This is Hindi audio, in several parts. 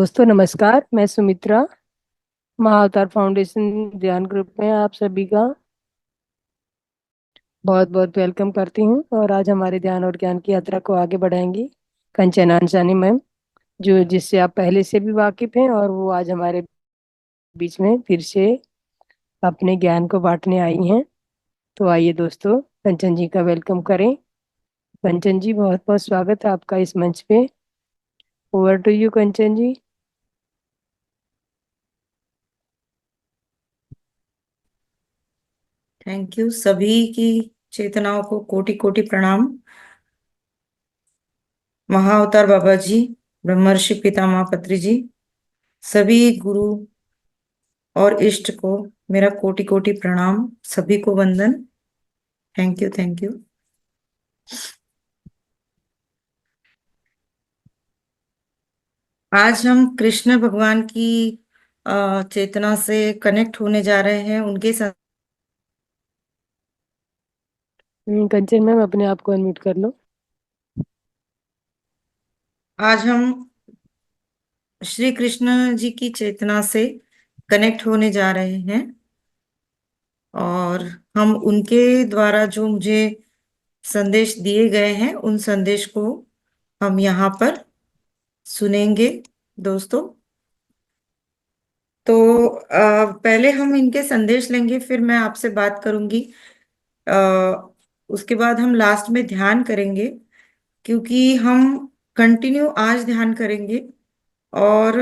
दोस्तों नमस्कार। मैं सुमित्रा, महाअवतार फाउंडेशन ध्यान ग्रुप में आप सभी का बहुत बहुत वेलकम करती हूँ। और आज हमारे ध्यान और ज्ञान की यात्रा को आगे बढ़ाएंगी कंचन आनसानी मैम, जो जिससे आप पहले से भी वाकिफ हैं, और वो आज हमारे बीच में फिर से अपने ज्ञान को बांटने आई हैं। तो आइए दोस्तों, कंचन जी का वेलकम करें। कंचन जी, बहुत बहुत स्वागत है आपका इस मंच पे। Over to you Kanchan ji. Thank you सभी की चेतनाओं को कोटि कोटि प्रणाम। महाअवतार बाबा जी, ब्रह्मर्षि पितामह पत्री जी, सभी गुरु और इष्ट को मेरा कोटि कोटि प्रणाम, सभी को वंदन। Thank you, thank you. आज हम कृष्ण भगवान की चेतना से कनेक्ट होने जा रहे हैं, उनके साथ। कंचन मैम, अपने आप को अनम्यूट कर लो। आज हम श्री कृष्ण जी की चेतना से कनेक्ट होने जा रहे हैं, और हम उनके द्वारा जो मुझे संदेश दिए गए हैं उन संदेश को हम यहाँ पर सुनेंगे दोस्तों। तो पहले हम इनके संदेश लेंगे, फिर मैं आपसे बात करूंगी। अ, उसके बाद हम लास्ट में ध्यान करेंगे, क्योंकि हम कंटिन्यू आज ध्यान करेंगे। और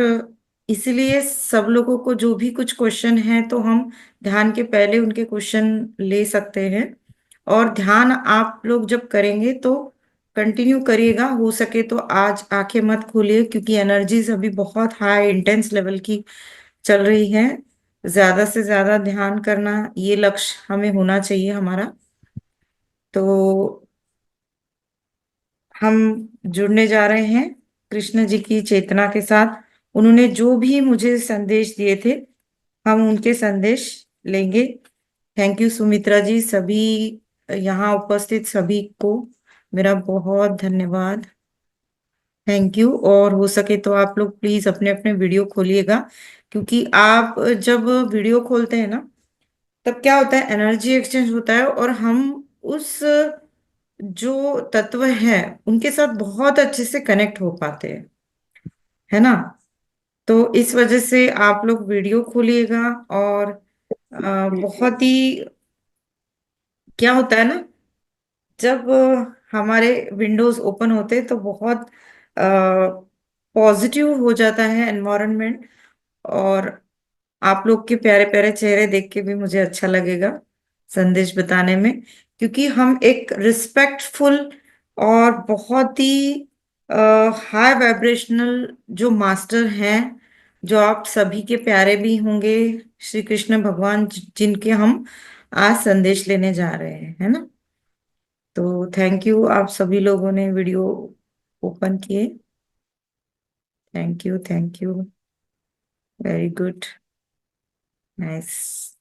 इसलिए सब लोगों को जो भी कुछ क्वेश्चन है तो हम ध्यान के पहले उनके क्वेश्चन ले सकते हैं। और ध्यान आप लोग जब करेंगे तो कंटिन्यू करिएगा, हो सके तो आज आंखें मत खोलिए, क्योंकि एनर्जीज अभी बहुत हाई इंटेंस लेवल की चल रही है। ज्यादा से ज्यादा ध्यान करना, ये लक्ष्य हमें होना चाहिए हमारा। तो हम जुड़ने जा रहे हैं कृष्ण जी की चेतना के साथ। उन्होंने जो भी मुझे संदेश दिए थे, हम उनके संदेश लेंगे। थैंक यू सुमित्रा जी, सभी यहाँ उपस्थित सभी को मेरा बहुत धन्यवाद। Thank you. और हो सके तो आप लोग प्लीज अपने अपने वीडियो खोलिएगा, क्योंकि आप जब वीडियो खोलते हैं ना, तब क्या होता है, एनर्जी एक्सचेंज होता है, और हम उस जो तत्व है उनके साथ बहुत अच्छे से कनेक्ट हो पाते हैं, है ना। तो इस वजह से आप लोग वीडियो खोलिएगा। और बहुत ही क्या होता है ना, जब हमारे विंडोज ओपन होते हैं तो बहुत पॉजिटिव हो जाता है एनवायरनमेंट। और आप लोग के प्यारे प्यारे चेहरे देख के भी मुझे अच्छा लगेगा संदेश बताने में, क्योंकि हम एक रिस्पेक्टफुल और बहुत ही हाई वाइब्रेशनल जो मास्टर हैं, जो आप सभी के प्यारे भी होंगे, श्री कृष्ण भगवान, जिनके हम आज संदेश लेने जा रहे हैं, है ना। तो थैंक यू, आप सभी लोगों ने वीडियो ओपन किए। Thank you, thank you. Very good. Nice.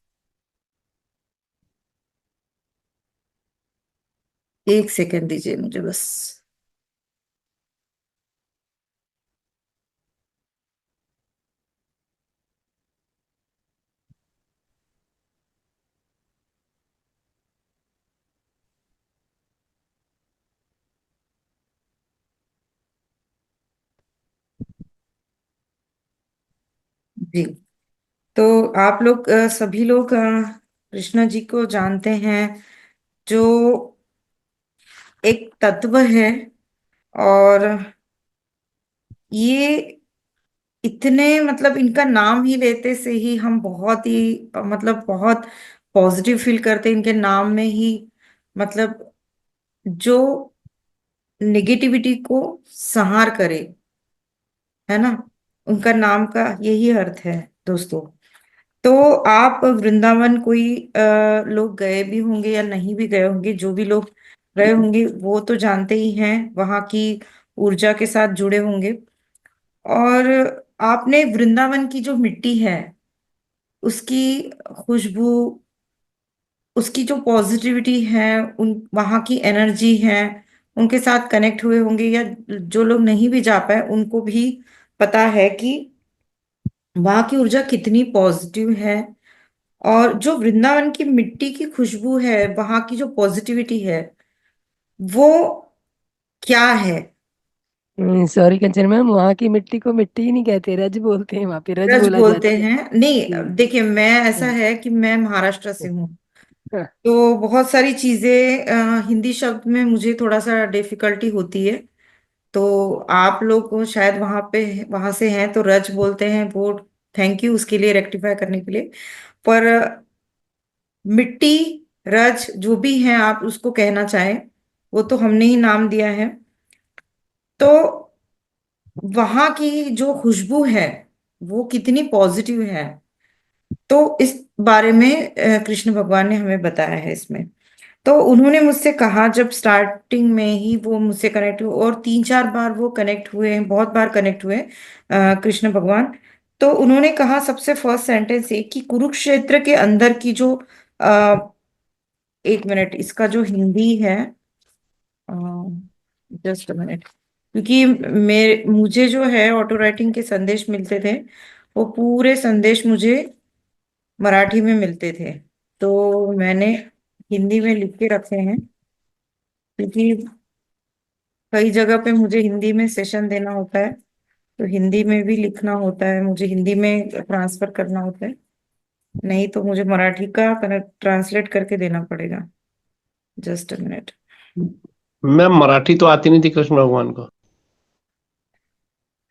एक सेकंड दीजिए मुझे बस। जी। तो आप लोग सभी लोग कृष्ण जी को जानते हैं, जो एक तत्व है। और ये इतने, मतलब इनका नाम ही लेते से ही हम बहुत ही मतलब बहुत पॉजिटिव फील करते हैं इनके नाम में ही। मतलब जो निगेटिविटी को संहार करे, है ना, उनका नाम का यही अर्थ है दोस्तों। तो आप वृंदावन कोई लोग गए भी होंगे या नहीं भी गए होंगे, जो भी लोग गए होंगे वो तो जानते ही हैं, वहां की ऊर्जा के साथ जुड़े होंगे। और आपने वृंदावन की जो मिट्टी है, उसकी खुशबू, उसकी जो पॉजिटिविटी है, उन वहां की एनर्जी है, उनके साथ कनेक्ट हुए होंगे, या जो लोग नहीं भी जा पाए उनको भी पता है कि वहां की ऊर्जा कितनी पॉजिटिव है, और जो वृंदावन की मिट्टी की खुशबू है, वहां की जो पॉजिटिविटी है, वो क्या है। सॉरी कंचन मैम, वहाँ की मिट्टी को मिट्टी ही नहीं कहते, रज बोलते हैं, वहाँ पे रज रज बोला बोलते जाता है। हैं, नहीं हम्म, देखिए, मैं ऐसा हाँ, है कि मैं महाराष्ट्र से हूँ, हाँ, तो बहुत सारी चीजें हिंदी शब्द में मुझे थोड़ा सा डिफिकल्टी होती है। तो आप लोग को शायद वहां से हैं तो रज बोलते हैं वो। थैंक यू उसके लिए, रेक्टिफाई करने के लिए। पर मिट्टी, रज, जो भी है आप उसको कहना चाहें, वो तो हमने ही नाम दिया है। तो वहां की जो खुशबू है वो कितनी पॉजिटिव है, तो इस बारे में कृष्ण भगवान ने हमें बताया है इसमें। तो उन्होंने मुझसे कहा, जब स्टार्टिंग में ही वो मुझसे कनेक्ट हुए, और 3-4 बार वो कनेक्ट हुए हैं, बहुत बार कनेक्ट हुए कृष्ण भगवान। तो उन्होंने कहा सबसे फर्स्ट सेंटेंस ये कि कुरुक्षेत्र के अंदर की जो, आ, एक मिनट, इसका जो हिंदी है, जस्ट अ मिनट, क्योंकि मेरे मुझे जो है ऑटो राइटिंग के संदेश मिलते थे, वो पूरे संदेश मुझे मराठी में मिलते थे। तो मैंने हिंदी में लिख के रखे हैं, क्योंकि कई जगह पे मुझे हिंदी में सेशन देना होता है, तो हिंदी में भी लिखना होता है, मुझे हिंदी में ट्रांसफर करना होता है, नहीं तो मुझे मराठी का ट्रांसलेट करके देना पड़ेगा। Just a minute. Ma'am Marathi तो आती नहीं थी कृष्ण भगवान को।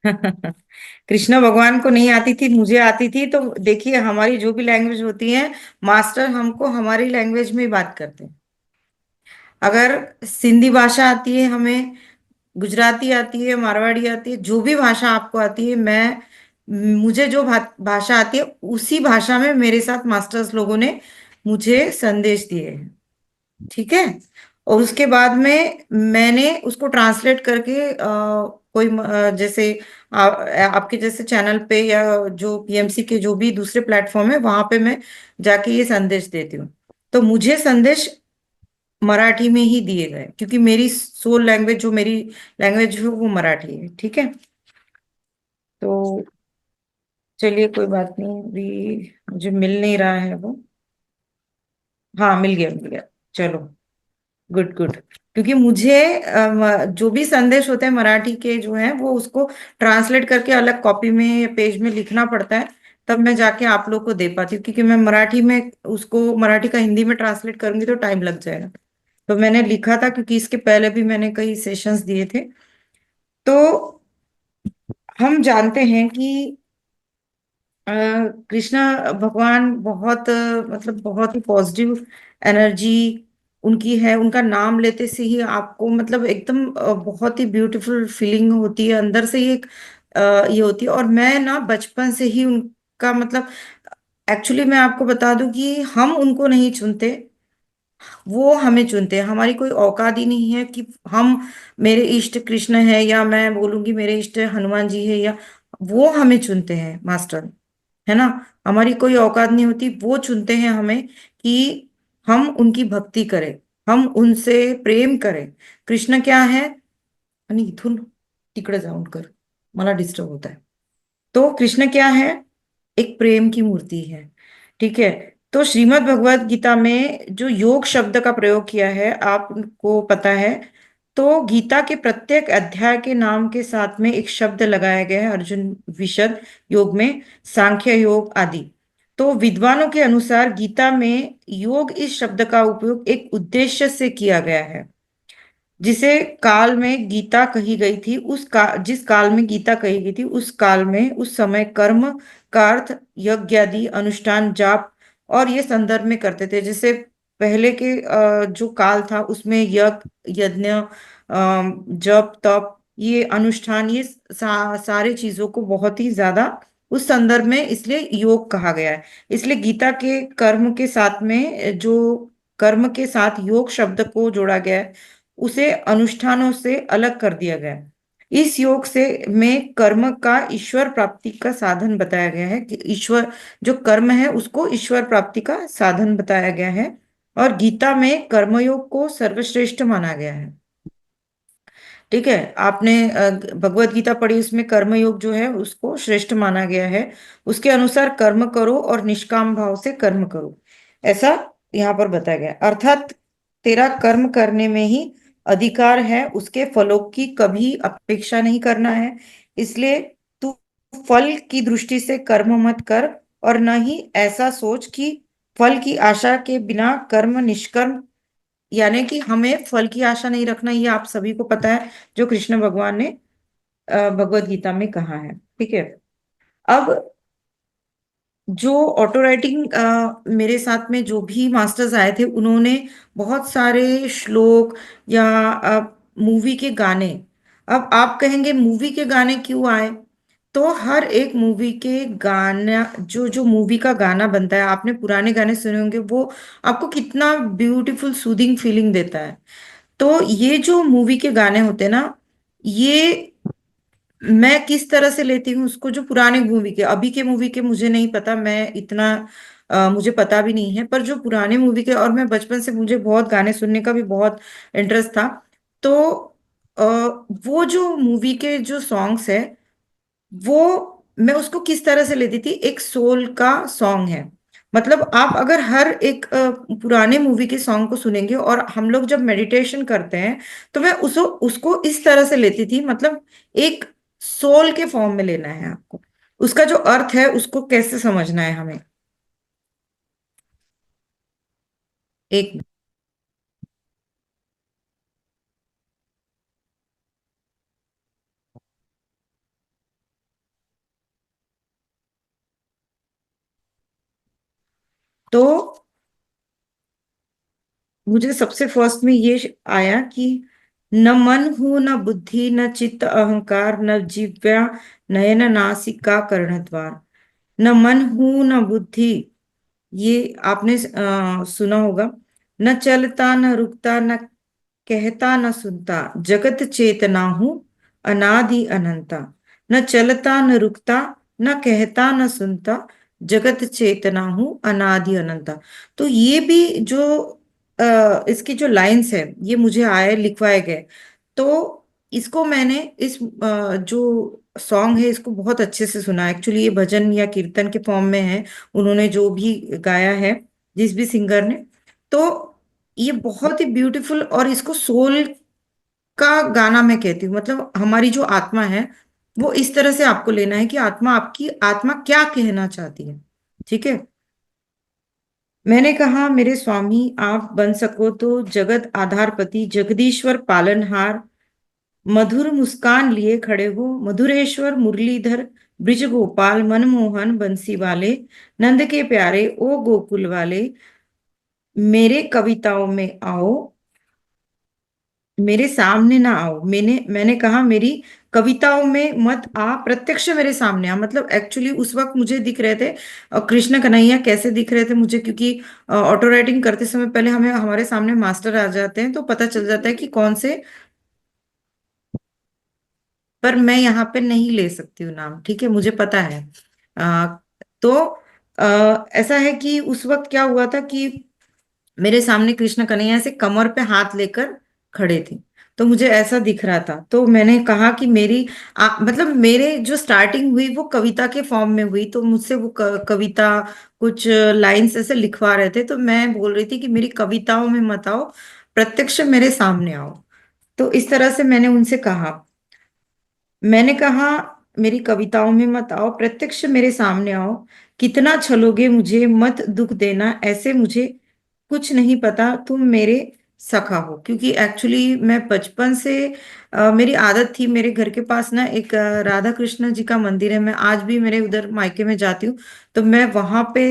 कृष्ण भगवान को नहीं आती थी, मुझे आती थी। तो देखिए, हमारी जो भी लैंग्वेज होती है, मास्टर हमको हमारी लैंग्वेज में ही बात करते हैं। अगर सिंधी भाषा आती है हमें, गुजराती आती है, मारवाड़ी आती है, जो भी भाषा आपको आती है, मुझे जो भाषा आती है उसी भाषा में मेरे साथ मास्टर्स लोगों ने मुझे संदेश दिए हैं। ठीक है। और उसके बाद में मैंने उसको ट्रांसलेट करके जैसे आपके जैसे चैनल पे, या जो पीएमसी के जो भी दूसरे प्लेटफॉर्म है, वहां पे मैं जाके ये संदेश देती हूँ। तो मुझे संदेश मराठी में ही दिए गए, क्योंकि मेरी सोल लैंग्वेज, जो मेरी लैंग्वेज है वो मराठी है। ठीक है। तो चलिए, कोई बात नहीं, अभी मुझे मिल नहीं रहा है वो। हाँ, मिल गया, मिल गया। चलो, गुड गुड। क्योंकि मुझे जो भी संदेश होते हैं मराठी के जो है, वो उसको ट्रांसलेट करके अलग कॉपी में या पेज में लिखना पड़ता है, तब मैं जाके आप लोग को दे पाती हूँ। क्योंकि मैं मराठी में उसको, मराठी का हिंदी में ट्रांसलेट करूंगी तो टाइम लग जाएगा। तो मैंने लिखा था, क्योंकि इसके पहले भी मैंने कई सेशंस दिए थे। तो हम जानते हैं कि अ, कृष्णा भगवान बहुत मतलब बहुत ही पॉजिटिव एनर्जी उनकी है। उनका नाम लेते से ही आपको मतलब एकदम बहुत ही ब्यूटीफुल फीलिंग होती है अंदर से ही, एक ये होती है। और मैं ना बचपन से ही उनका मतलब, एक्चुअली मैं आपको बता दूं कि हम उनको नहीं चुनते, वो हमें चुनते हैं। हमारी कोई औकात ही नहीं है कि हम, मेरे इष्ट कृष्ण है, या मैं बोलूंगी मेरे इष्ट हनुमान जी है, या वो हमें चुनते हैं मास्टर, है ना। हमारी कोई औकात नहीं होती, वो चुनते हैं हमें कि हम उनकी भक्ति करें, हम उनसे प्रेम करें। कृष्ण क्या है, आणि इथून तिकडे जाऊन कर, मला डिस्टर्ब होता है। तो कृष्ण क्या है, एक प्रेम की मूर्ति है। ठीक है। तो श्रीमद् भगवत गीता में जो योग शब्द का प्रयोग किया है, आपको पता है, तो गीता के प्रत्येक अध्याय के नाम के साथ में एक शब्द लगाया गया है, अर्जुन विशद योग में, सांख्य योग आदि। तो विद्वानों के अनुसार गीता में योग इस शब्द का उपयोग एक उद्देश्य से किया गया है। जिसे काल में गीता कही गई थी, जिस काल में गीता कही गई थी, उस काल में, उस समय कर्म का अर्थ यज्ञ आदि अनुष्ठान, जाप और ये संदर्भ में करते थे। जैसे पहले के जो काल था उसमें यज्ञ, जप तप, ये अनुष्ठान, ये सारे चीजों को बहुत ही ज्यादा उस संदर्भ में इसलिए योग कहा गया है। इसलिए गीता के कर्म के साथ में जो कर्म के साथ योग शब्द को जोड़ा गया है, उसे अनुष्ठानों से अलग कर दिया गया है। इस योग से में कर्म का ईश्वर प्राप्ति का साधन बताया गया है, कि ईश्वर, जो कर्म है उसको ईश्वर प्राप्ति का साधन बताया गया है। और गीता में कर्मयोग को सर्वश्रेष्ठ माना गया है। ठीक है, आपने भगवत गीता पढ़ी, उसमें कर्मयोग जो है उसको श्रेष्ठ माना गया है। उसके अनुसार कर्म करो और निष्काम भाव से कर्म करो, ऐसा यहाँ पर बताया गया है। अर्थात तेरा कर्म करने में ही अधिकार है, उसके फलों की कभी अपेक्षा नहीं करना है। इसलिए तू फल की दृष्टि से कर्म मत कर, और न ही ऐसा सोच कि फल की आशा के बिना कर्म निष्कर्म, यानी कि हमें फल की आशा नहीं रखना, ये आप सभी को पता है, जो कृष्ण भगवान ने भगवत गीता में कहा है। ठीक है। अब जो ऑटो राइटिंग मेरे साथ में जो भी मास्टर्स आए थे, उन्होंने बहुत सारे श्लोक या मूवी के गाने, अब आप कहेंगे मूवी के गाने क्यों आए, तो हर एक मूवी के गाना, जो जो मूवी का गाना बनता है, आपने पुराने गाने सुने होंगे, वो आपको कितना ब्यूटीफुल सूदिंग फीलिंग देता है। तो ये जो मूवी के गाने होते हैं ना, ये मैं किस तरह से लेती हूँ उसको, जो पुराने मूवी के, अभी के मूवी के मुझे नहीं पता, मैं इतना मुझे पता भी नहीं है, पर जो पुराने मूवी के, और मैं बचपन से, मुझे बहुत गाने सुनने का भी बहुत इंटरेस्ट था। तो अ, वो जो मूवी के जो सॉन्ग्स है, वो मैं उसको किस तरह से लेती थी, एक सोल का सॉन्ग है। मतलब आप अगर हर एक पुराने मूवी के सॉन्ग को सुनेंगे, और हम लोग जब मेडिटेशन करते हैं, तो मैं उसको उसको इस तरह से लेती थी, मतलब एक सोल के फॉर्म में लेना है आपको, उसका जो अर्थ है उसको कैसे समझना है हमें। एक, तो मुझे सबसे फर्स्ट में ये आया कि न मन हूं न बुद्धि न चित्त अहंकार न जिव्या नयन नासिका कर्णद्वार। न मन हूं न बुद्धि, ये आपने सुना होगा। न चलता न रुकता न कहता न सुनता, जगत चेतना हूँ अनादि अनंता। न चलता न रुकता न कहता न सुनता, जगत चेतना हूँ अनादि अनंता। तो ये भी जो इसकी जो लाइंस है, ये मुझे आए लिखवाए गए। तो इसको मैंने इस जो सॉन्ग है, इसको बहुत अच्छे से सुना। एक्चुअली ये भजन या कीर्तन के फॉर्म में है, उन्होंने जो भी गाया है, जिस भी सिंगर ने। तो ये बहुत ही ब्यूटीफुल, और इसको सोल का गाना मैं कहती हूँ। मतलब हमारी जो आत्मा है, वो इस तरह से आपको लेना है कि आत्मा, आपकी आत्मा क्या कहना चाहती है। ठीक है। मैंने कहा, मेरे स्वामी आप बन सको तो जगत आधारपति, जगदीश्वर पालनहार, मधुर मुस्कान लिए खड़े हो, मधुरेश्वर मुरलीधर, ब्रिज गोपाल मनमोहन बंसी वाले, नंद के प्यारे ओ गोकुल वाले, मेरे कविताओं में आओ, मेरे सामने ना आओ। मैंने कहा, मेरी कविताओं में मत आ, प्रत्यक्ष मेरे सामने आ। मतलब एक्चुअली उस वक्त मुझे दिख रहे थे कृष्ण कन्हैया, कैसे दिख रहे थे मुझे, क्योंकि ऑटो राइटिंग करते समय पहले हमें हमारे सामने मास्टर आ जाते हैं, तो पता चल जाता है कि कौन से, पर मैं यहाँ पे नहीं ले सकती हूँ नाम, ठीक है, मुझे पता है। आ, तो ऐसा है कि उस वक्त क्या हुआ था कि मेरे सामने कृष्ण कन्हैया से कमर पे हाथ लेकर खड़े थे, तो मुझे ऐसा दिख रहा था। तो मैंने कहा कि मेरी मतलब मेरे जो स्टार्टिंग हुई वो कविता के फॉर्म में हुई, तो मुझसे वो कविता कुछ लाइंस ऐसे लिखवा रहे थे, तो मैं बोल रही थी कि मेरी कविताओं में मत आओ, प्रत्यक्ष मेरे सामने आओ। तो इस तरह से मैंने उनसे कहा। मैंने कहा, मेरी कविताओं में मत आओ, प्रत्यक्ष मेरे सामने आओ, कितना छलोगे मुझे, मत दुख देना ऐसे, मुझे कुछ नहीं पता, तुम मेरे सखा हो। क्योंकि एक्चुअली मैं बचपन से मेरी आदत थी, मेरे घर के पास ना एक राधा कृष्ण जी का मंदिर है, मैं आज भी मेरे उधर मायके में जाती हूँ, तो मैं वहां पे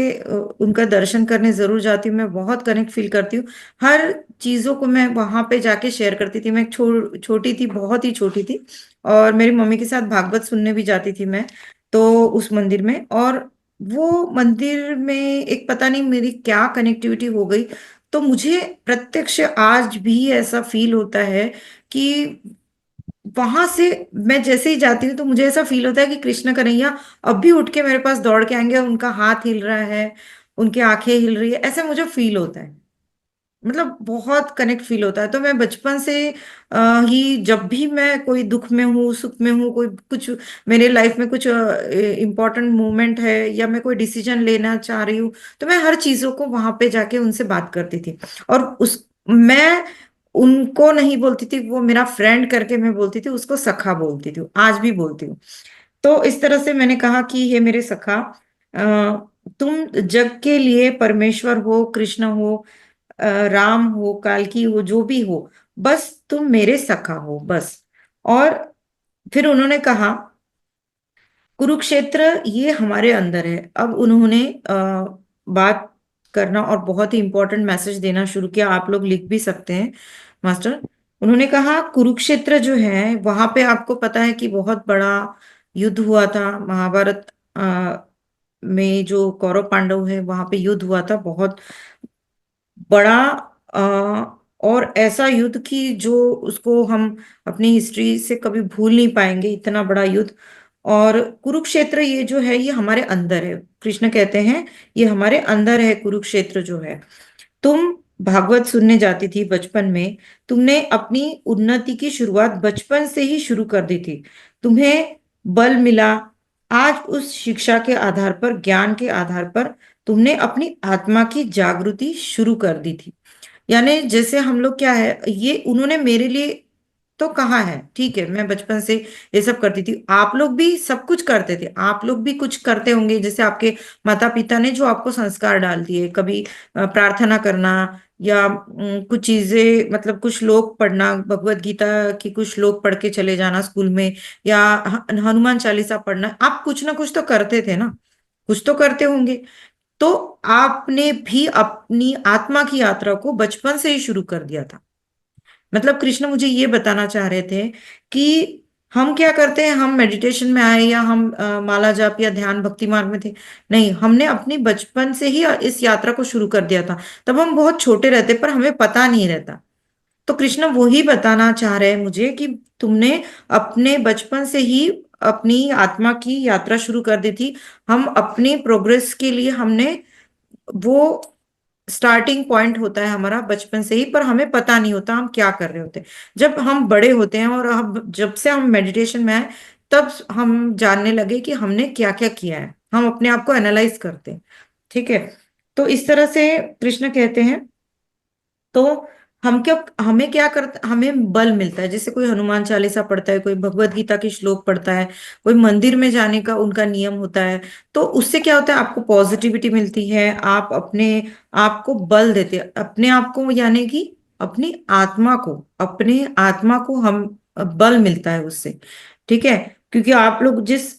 उनका दर्शन करने जरूर जाती हूँ। मैं बहुत कनेक्ट फील करती हूँ, हर चीजों को मैं वहां पे जाके शेयर करती थी। मैं छोटी थी, बहुत ही छोटी थी, और मेरी मम्मी के साथ भागवत सुनने भी जाती थी मैं, तो उस मंदिर में। और वो मंदिर में एक पता नहीं मेरी क्या कनेक्टिविटी हो गई, तो मुझे प्रत्यक्ष आज भी ऐसा फील होता है कि वहां से मैं जैसे ही जाती हूँ, तो मुझे ऐसा फील होता है कि कृष्ण कन्हैया अब भी उठ के मेरे पास दौड़ के आएंगे, उनका हाथ हिल रहा है, उनकी आंखें हिल रही है, ऐसा मुझे फील होता है। मतलब बहुत कनेक्ट फील होता है। तो मैं बचपन से ही जब भी मैं कोई दुख में हूँ, सुख में हूँ, कोई कुछ मेरे लाइफ में कुछ इम्पोर्टेंट मोमेंट है या मैं कोई डिसीजन लेना चाह रही हूँ, तो मैं हर चीजों को वहां पे जाके उनसे बात करती थी। और उस मैं उनको नहीं बोलती थी वो मेरा फ्रेंड करके मैं बोलती थी, उसको सखा बोलती थी, आज भी बोलती हूँ। तो इस तरह से मैंने कहा कि हे मेरे सखा, तुम जग के लिए परमेश्वर हो, कृष्ण हो, राम हो, काल्की हो, जो भी हो, बस तुम मेरे सखा हो बस। और फिर उन्होंने कहा कुरुक्षेत्र ये हमारे अंदर है। अब उन्होंने बात करना और बहुत ही इंपॉर्टेंट मैसेज देना शुरू किया, आप लोग लिख भी सकते हैं मास्टर। उन्होंने कहा कुरुक्षेत्र जो है वहां पे आपको पता है कि बहुत बड़ा युद्ध हुआ था, महाभारत में जो कौरव पांडव है वहां पे युद्ध हुआ था, बहुत बड़ा। और ऐसा युद्ध की जो उसको हम अपनी हिस्ट्री से कभी भूल नहीं पाएंगे, इतना बड़ा युद्ध। और कुरुक्षेत्र ये जो है ये हमारे अंदर है, कृष्ण कहते हैं ये हमारे अंदर है कुरुक्षेत्र जो है। तुम भागवत सुनने जाती थी बचपन में, तुमने अपनी उन्नति की शुरुआत बचपन से ही शुरू कर दी थी, तुम्हें बल मिला। आज उस शिक्षा के आधार पर, ज्ञान के आधार पर तुमने अपनी आत्मा की जागृति शुरू कर दी थी। यानी जैसे हम लोग क्या है, ये उन्होंने मेरे लिए तो कहा है, ठीक है, मैं बचपन से ये सब करती थी, आप लोग भी सब कुछ करते थे, आप लोग भी कुछ करते होंगे, जैसे आपके माता पिता ने जो आपको संस्कार डाल दिए, कभी प्रार्थना करना या कुछ चीजें, मतलब कुछ श्लोक पढ़ना, भगवत गीता की कुछ श्लोक पढ़ के चले जाना स्कूल में, या हनुमान चालीसा पढ़ना, आप कुछ ना कुछ तो करते थे ना, कुछ तो करते होंगे। तो आपने भी अपनी आत्मा की यात्रा को बचपन से ही शुरू कर दिया था। मतलब कृष्ण मुझे ये बताना चाह रहे थे कि हम क्या करते हैं, हम मेडिटेशन में आए या हम माला जाप या ध्यान भक्ति मार्ग में थे, नहीं, हमने अपनी बचपन से ही इस यात्रा को शुरू कर दिया था। तब हम बहुत छोटे रहते पर हमें पता नहीं रहता। तो कृष्ण वही बताना चाह रहे हैं मुझे कि तुमने अपने बचपन से ही अपनी आत्मा की यात्रा शुरू कर दी थी। हम अपनी प्रोग्रेस के लिए हमने वो स्टार्टिंग पॉइंट होता है हमारा बचपन से ही, पर हमें पता नहीं होता हम क्या कर रहे होते हैं। जब हम बड़े होते हैं और हम जब से हम मेडिटेशन में आए, तब हम जानने लगे कि हमने क्या क्या किया है, हम अपने आप को एनालाइज करते हैं। ठीक है। तो इस तरह से कृष्ण कहते हैं, तो हम क्या, हमें क्या करता, हमें बल मिलता है, जैसे कोई हनुमान चालीसा पढ़ता है, कोई भगवत गीता की श्लोक पढ़ता है, कोई मंदिर में जाने का उनका नियम होता है, तो उससे क्या होता है, आपको पॉजिटिविटी मिलती है, आप अपने आप को बल देते हैं, अपने आप को, यानी कि अपनी आत्मा को, अपने आत्मा को हम बल मिलता है उससे। ठीक है। क्योंकि आप लोग जिस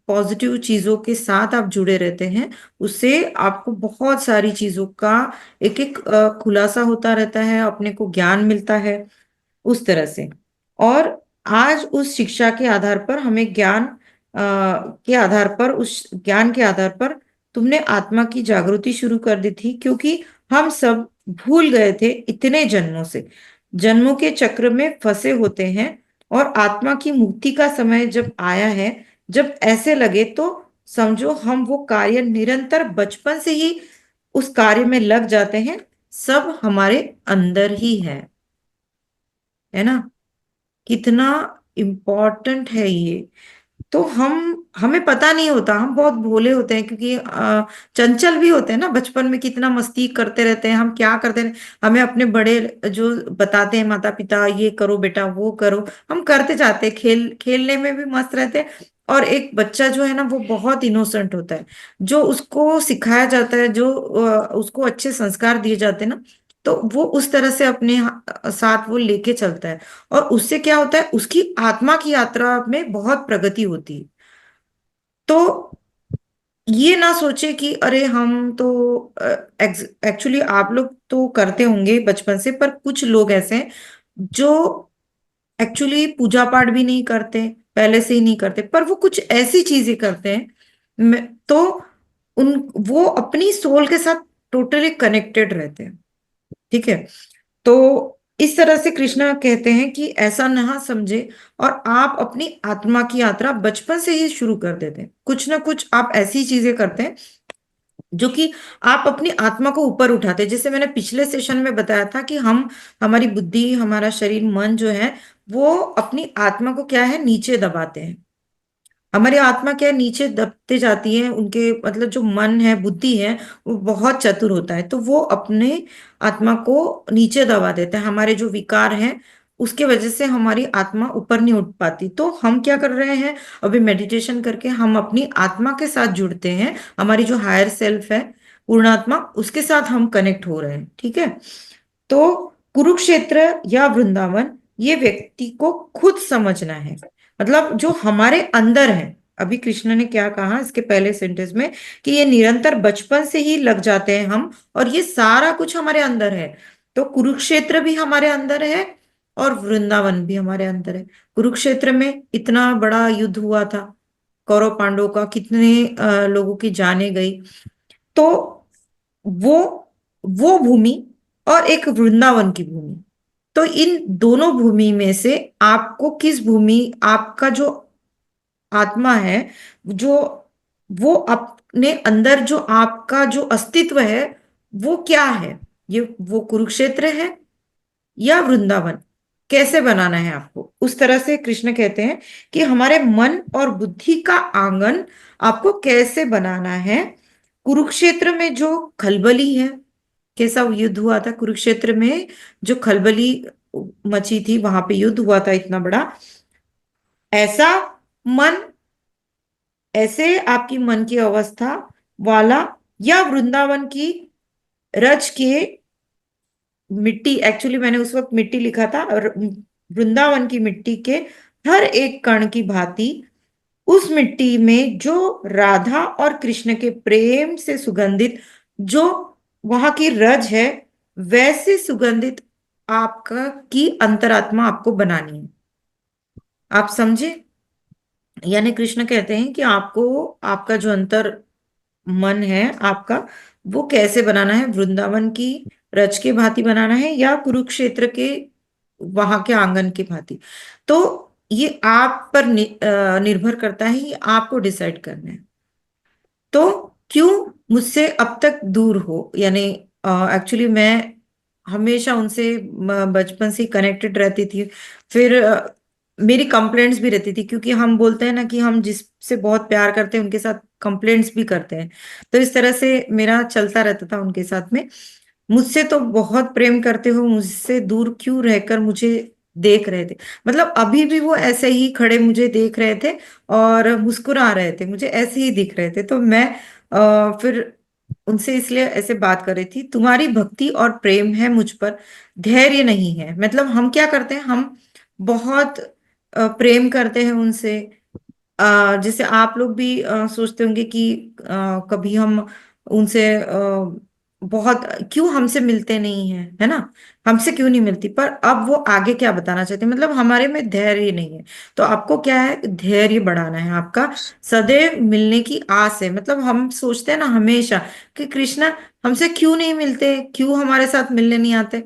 पॉजिटिव चीजों के साथ आप जुड़े रहते हैं, उससे आपको बहुत सारी चीजों का एक एक खुलासा होता रहता है, अपने को ज्ञान मिलता है उस तरह से। और आज उस शिक्षा के आधार पर हमें ज्ञान के आधार पर, उस ज्ञान के आधार पर तुमने आत्मा की जागृति शुरू कर दी थी, क्योंकि हम सब भूल गए थे इतने जन्मों से, जन्मों के चक्र में फंसे होते हैं। और आत्मा की मुक्ति का समय जब आया है, जब ऐसे लगे, तो समझो हम वो कार्य निरंतर बचपन से ही उस कार्य में लग जाते हैं, सब हमारे अंदर ही है ना। कितना इम्पोर्टेंट है ये। तो हमें पता नहीं होता, हम बहुत भोले होते हैं, क्योंकि चंचल भी होते हैं ना, बचपन में कितना मस्ती करते रहते हैं, हम क्या करते हैं, हमें अपने बड़े जो बताते हैं माता पिता, ये करो बेटा, वो करो, हम करते जाते हैं, खेलने में भी मस्त रहते हैं। और एक बच्चा जो है ना, वो बहुत इनोसेंट होता है, जो उसको सिखाया जाता है, जो उसको अच्छे संस्कार दिए जाते हैं ना, तो वो उस तरह से अपने साथ वो लेके चलता है। और उससे क्या होता है, उसकी आत्मा की यात्रा में बहुत प्रगति होती है। तो ये ना सोचे कि अरे हम तो, एक्चुअली आप लोग तो करते होंगे बचपन से, पर कुछ लोग ऐसे हैं जो एक्चुअली पूजा पाठ भी नहीं करते, पहले से ही नहीं करते, पर वो कुछ ऐसी चीजें करते हैं, तो उन वो अपनी सोल के साथ टोटली कनेक्टेड रहते हैं। ठीक है। तो इस तरह से कृष्णा कहते हैं कि ऐसा ना समझे, और आप अपनी आत्मा की यात्रा बचपन से ही शुरू कर देते हैं, कुछ ना कुछ आप ऐसी चीजें करते हैं जो कि आप अपनी आत्मा को ऊपर उठाते हैं। जैसे मैंने पिछले सेशन में बताया था कि हम, हमारी बुद्धि, हमारा शरीर, मन जो है वो अपनी आत्मा को क्या है, नीचे दबाते हैं। हमारी आत्मा क्या है, नीचे दबते जाती है। उनके मतलब जो मन है, बुद्धि है, वो बहुत चतुर होता है, तो वो अपने आत्मा को नीचे दबा देते हैं। हमारे जो विकार हैं उसके वजह से हमारी आत्मा ऊपर नहीं उठ पाती। तो हम क्या कर रहे हैं, अभी मेडिटेशन करके हम अपनी आत्मा के साथ जुड़ते हैं। हमारी जो हायर सेल्फ है, पूर्णात्मा, उसके साथ हम कनेक्ट हो रहे हैं। ठीक है। तो कुरुक्षेत्र या वृंदावन, ये व्यक्ति को खुद समझना है। मतलब जो हमारे अंदर है, अभी कृष्ण ने क्या कहा इसके पहले सेंटेंस में, कि ये निरंतर बचपन से ही लग जाते हैं हम, और ये सारा कुछ हमारे अंदर है। तो कुरुक्षेत्र भी हमारे अंदर है और वृंदावन भी हमारे अंदर है। कुरुक्षेत्र में इतना बड़ा युद्ध हुआ था, कौरव पांडवों का, कितने लोगों की जाने गई। तो वो वो भूमि, और एक वृंदावन की भूमि। तो इन दोनों भूमि में से आपको किस भूमि, आपका जो आत्मा है, जो वो अपने अंदर जो आपका जो अस्तित्व है, वो क्या है, ये वो कुरुक्षेत्र है या वृंदावन, कैसे बनाना है आपको। उस तरह से कृष्ण कहते हैं कि हमारे मन और बुद्धि का आंगन आपको कैसे बनाना है। कुरुक्षेत्र में जो खलबली है, कैसा युद्ध हुआ था कुरुक्षेत्र में, जो खलबली मची थी, वहां पे युद्ध हुआ था इतना बड़ा। ऐसा मन, ऐसे आपकी मन की अवस्था वाला, या वृंदावन की रज के मिट्टी, एक्चुअली मैंने उस वक्त मिट्टी लिखा था, और वृंदावन की मिट्टी के हर एक कण की भांति, उस मिट्टी में जो राधा और कृष्ण के प्रेम से सुगंधित जो वहां की रज है, वैसे सुगंधित आपका की अंतरात्मा आपको बनानी है। आप समझे? यानी कृष्ण कहते हैं कि आपको आपका जो अंतर मन है आपका, वो कैसे बनाना है, वृंदावन की रज के भांति बनाना है या कुरुक्षेत्र के वहां के आंगन की भांति। तो ये आप पर निर्भर करता है, ये आपको डिसाइड करना है। तो क्यों मुझसे अब तक दूर हो, यानी एक्चुअली मैं हमेशा उनसे बचपन से कनेक्टेड रहती थी। फिर मेरी कंप्लेंट्स भी रहती थी, क्योंकि हम बोलते हैं ना कि हम जिससे बहुत प्यार करते हैं उनके साथ कंप्लेंट्स भी करते हैं। तो इस तरह से मेरा चलता रहता था उनके साथ में। मुझसे तो बहुत प्रेम करते हो, मुझसे दूर क्यों रहकर मुझे देख रहे थे। मतलब अभी भी वो ऐसे ही खड़े मुझे देख रहे थे और मुस्कुरा रहे थे, मुझे ऐसे ही दिख रहे थे। तो मैं फिर उनसे इसलिए ऐसे बात कर रही थी, तुम्हारी भक्ति और प्रेम है मुझ पर, धैर्य नहीं है। मतलब हम क्या करते हैं, हम बहुत प्रेम करते हैं उनसे। जैसे आप लोग भी सोचते होंगे कि कभी हम उनसे बहुत, क्यों हमसे मिलते नहीं हैं, है ना, हमसे क्यों नहीं मिलती। पर अब वो आगे क्या बताना चाहते हैं, मतलब हमारे में धैर्य नहीं है। तो आपको क्या है, धैर्य बढ़ाना है आपका, सदैव मिलने की आस है। मतलब हम सोचते हैं ना हमेशा कि कृष्णा हमसे क्यों नहीं मिलते, क्यों हमारे साथ मिलने नहीं आते।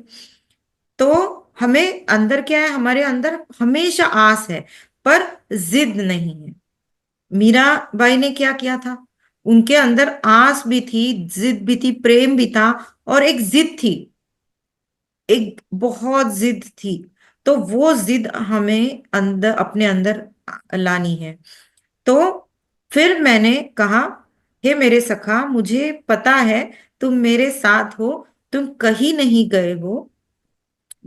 तो हमें अंदर क्या है, हमारे अंदर हमेशा आस है, पर जिद नहीं है। मीराबाई ने क्या किया था, उनके अंदर आस भी थी, जिद भी थी, प्रेम भी था, और एक जिद थी, एक बहुत जिद थी। तो वो जिद हमें अंदर, अपने अंदर लानी है। तो फिर मैंने कहा, हे मेरे सखा, मुझे पता है तुम मेरे साथ हो, तुम कहीं नहीं गए हो।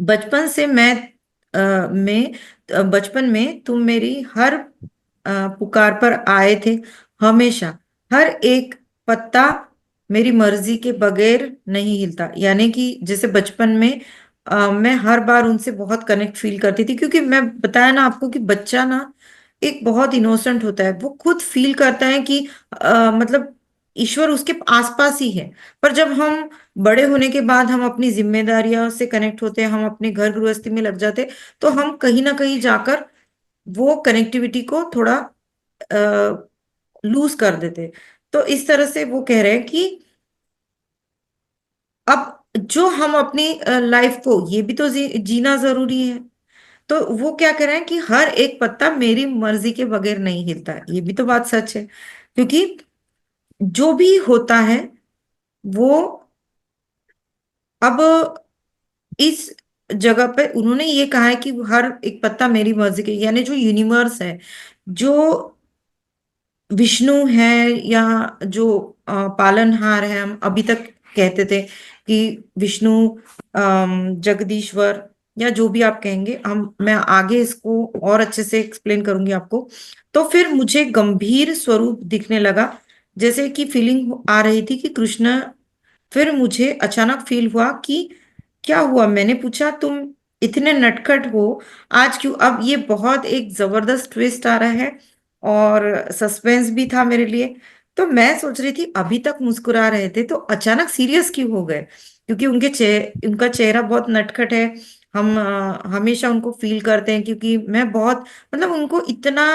बचपन से बचपन में तुम मेरी हर पुकार पर आए थे। हमेशा हर एक पत्ता मेरी मर्जी के बगैर नहीं हिलता। यानी कि जैसे बचपन में मैं हर बार उनसे बहुत कनेक्ट फील करती थी, क्योंकि मैं बताया ना आपको कि बच्चा ना एक बहुत इनोसेंट होता है, वो खुद फील करता है कि मतलब ईश्वर उसके आसपास ही है। पर जब हम बड़े होने के बाद हम अपनी जिम्मेदारियों से कनेक्ट होते हैं, हम अपने घर गृहस्थी में लग जाते हैं, तो हम कहीं ना कहीं जाकर वो कनेक्टिविटी को थोड़ा लूज कर देते। तो इस तरह से वो कह रहे हैं कि अब जो हम अपनी लाइफ को, ये भी तो जीना जरूरी है। तो वो क्या कह रहे हैं कि हर एक पत्ता मेरी मर्जी के बगैर नहीं हिलता है। ये भी तो बात सच है, क्योंकि जो भी होता है वो अब इस जगह पे उन्होंने ये कहा है कि हर एक पत्ता मेरी मर्जी के, यानी जो यूनिवर्स है, जो विष्णु है, या जो पालनहार है, हम अभी तक कहते थे कि विष्णु, जगदीश्वर, या जो भी आप कहेंगे, हम मैं आगे इसको और अच्छे से एक्सप्लेन करूंगी आपको। तो फिर मुझे गंभीर स्वरूप दिखने लगा, जैसे कि फीलिंग आ रही थी कि कृष्ण, फिर मुझे अचानक फील हुआ कि क्या हुआ। मैंने पूछा, तुम इतने नटखट हो आज क्यों? अब ये बहुत एक जबरदस्त ट्विस्ट आ रहा है, और सस्पेंस भी था मेरे लिए। तो मैं सोच रही थी, अभी तक मुस्कुरा रहे थे तो अचानक सीरियस क्यों हो गए? क्योंकि उनका चेहरा बहुत नटखट है। हम हमेशा उनको फील करते हैं, क्योंकि मैं बहुत, मतलब उनको इतना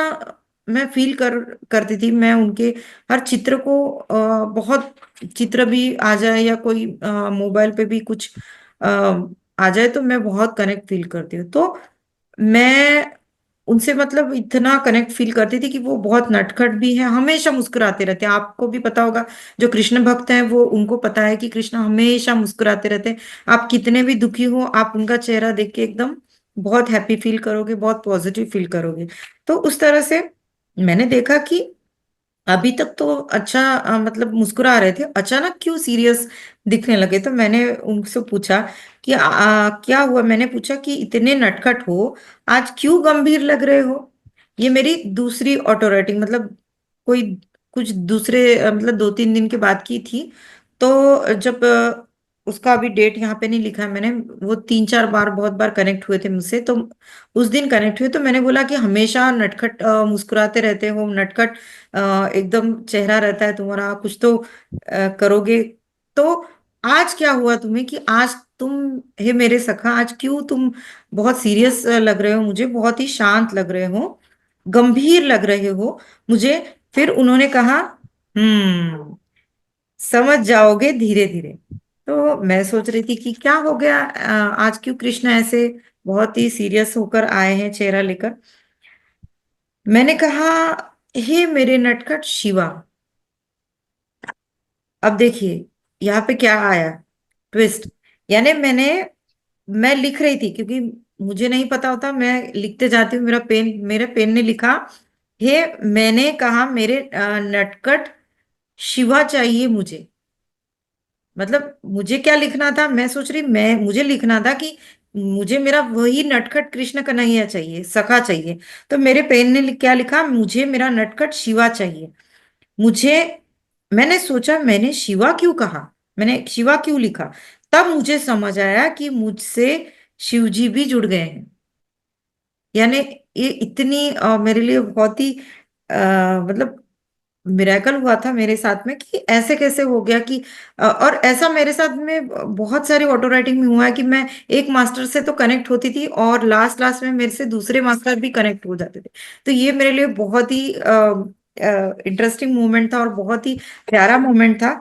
मैं फील करती थी। मैं उनके हर चित्र को, बहुत चित्र भी आ जाए या कोई मोबाइल पे भी कुछ अ, आ जाए, तो मैं बहुत कनेक्ट फील करती हूँ। तो मैं उनसे मतलब इतना कनेक्ट फील करती थी कि वो बहुत नटखट भी हैं, हमेशा मुस्कुराते रहते हैं। आपको भी पता होगा, जो कृष्ण भक्त हैं वो, उनको पता है कि कृष्ण हमेशा मुस्कुराते रहते हैं। आप कितने भी दुखी हो, आप उनका चेहरा देख के एकदम बहुत हैप्पी फील करोगे, बहुत पॉजिटिव फील करोगे। तो उस तरह से मैंने देखा कि अभी तक तो अच्छा, मतलब मुस्कुरा रहे थे, अचानक क्यों सीरियस दिखने लगे। तो मैंने उनसे पूछा कि क्या हुआ। मैंने पूछा कि इतने नटखट हो, आज क्यों गंभीर लग रहे हो? ये मेरी दूसरी ऑटो राइटिंग, मतलब कोई कुछ दूसरे, मतलब 2-3 दिन के बाद की थी। तो जब उसका अभी डेट यहाँ पे नहीं लिखा है मैंने, वो 3-4 बार, बहुत बार कनेक्ट हुए थे मुझसे, तो उस दिन कनेक्ट हुए। तो मैंने बोला कि हमेशा नटखट मुस्कुराते रहते हो, नटखट एकदम चेहरा रहता है तुम्हारा, कुछ तो करोगे। तो आज क्या हुआ तुम्हें कि आज तुम, हे मेरे सखा, आज क्यों तुम बहुत सीरियस लग रहे हो? मुझे बहुत ही शांत लग रहे हो, गंभीर लग रहे हो मुझे। फिर उन्होंने कहा, समझ जाओगे धीरे धीरे। तो मैं सोच रही थी कि क्या हो गया, आज क्यों कृष्ण ऐसे बहुत ही सीरियस होकर आए हैं चेहरा लेकर। मैंने कहा, हे मेरे नटखट शिवा। अब देखिए यहाँ पे क्या आया ट्विस्ट। यानी मैं लिख रही थी, क्योंकि मुझे नहीं पता होता, मैं लिखते जाती हूँ। मेरे पेन ने लिखा, हे, मैंने कहा मेरे नटखट शिवा चाहिए मुझे। मतलब मुझे क्या लिखना था, मैं सोच रही, मैं मुझे लिखना था कि मुझे मेरा वही नटखट कृष्ण कन्हैया चाहिए, सखा चाहिए। तो मेरे पेन ने क्या लिखा, मुझे मेरा नटखट शिवा चाहिए मुझे। मैंने सोचा, मैंने शिवा क्यों कहा, मैंने शिवा क्यों लिखा? तब मुझे समझ आया कि मुझसे शिव जी भी जुड़ गए हैं। यानी ये इतनी मेरे लिए बहुत ही मतलब मिरेकल हुआ था मेरे साथ में, कि ऐसे कैसे हो गया कि और ऐसा मेरे साथ में बहुत सारी ऑटो राइटिंग में हुआ है कि मैं एक मास्टर से तो कनेक्ट होती थी, और लास्ट लास्ट में मेरे से दूसरे मास्टर भी कनेक्ट हो जाते थे। तो ये मेरे लिए बहुत ही इंटरेस्टिंग मोमेंट था, और बहुत ही प्यारा मोमेंट था।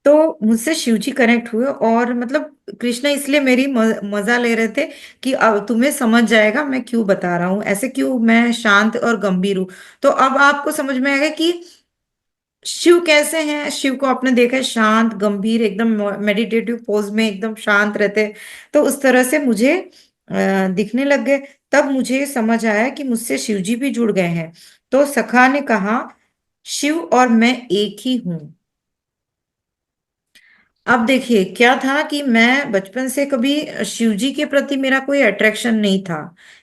तो मुझसे शिव जी कनेक्ट हुए, और मतलब कृष्णा इसलिए मेरी मजा ले रहे थे कि अब तुम्हें समझ जाएगा मैं क्यों बता रहा हूँ, ऐसे क्यों मैं शांत और गंभीर हूं। तो अब आपको समझ में आएगा कि शिव कैसे हैं। शिव को आपने देखा है, शांत गंभीर, एकदम मेडिटेटिव पोज में एकदम शांत रहते हैं। तो उस तरह से मुझे दिखने लग गए। तब मुझे समझ आया कि मुझसे शिव जी भी जुड़ गए हैं। तो सखा ने कहा, शिव और मैं एक ही हूं। अब देखिए क्या था कि मैं बचपन से कभी शिव जी के प्रति मेरा कोई अट्रैक्शन नहीं था,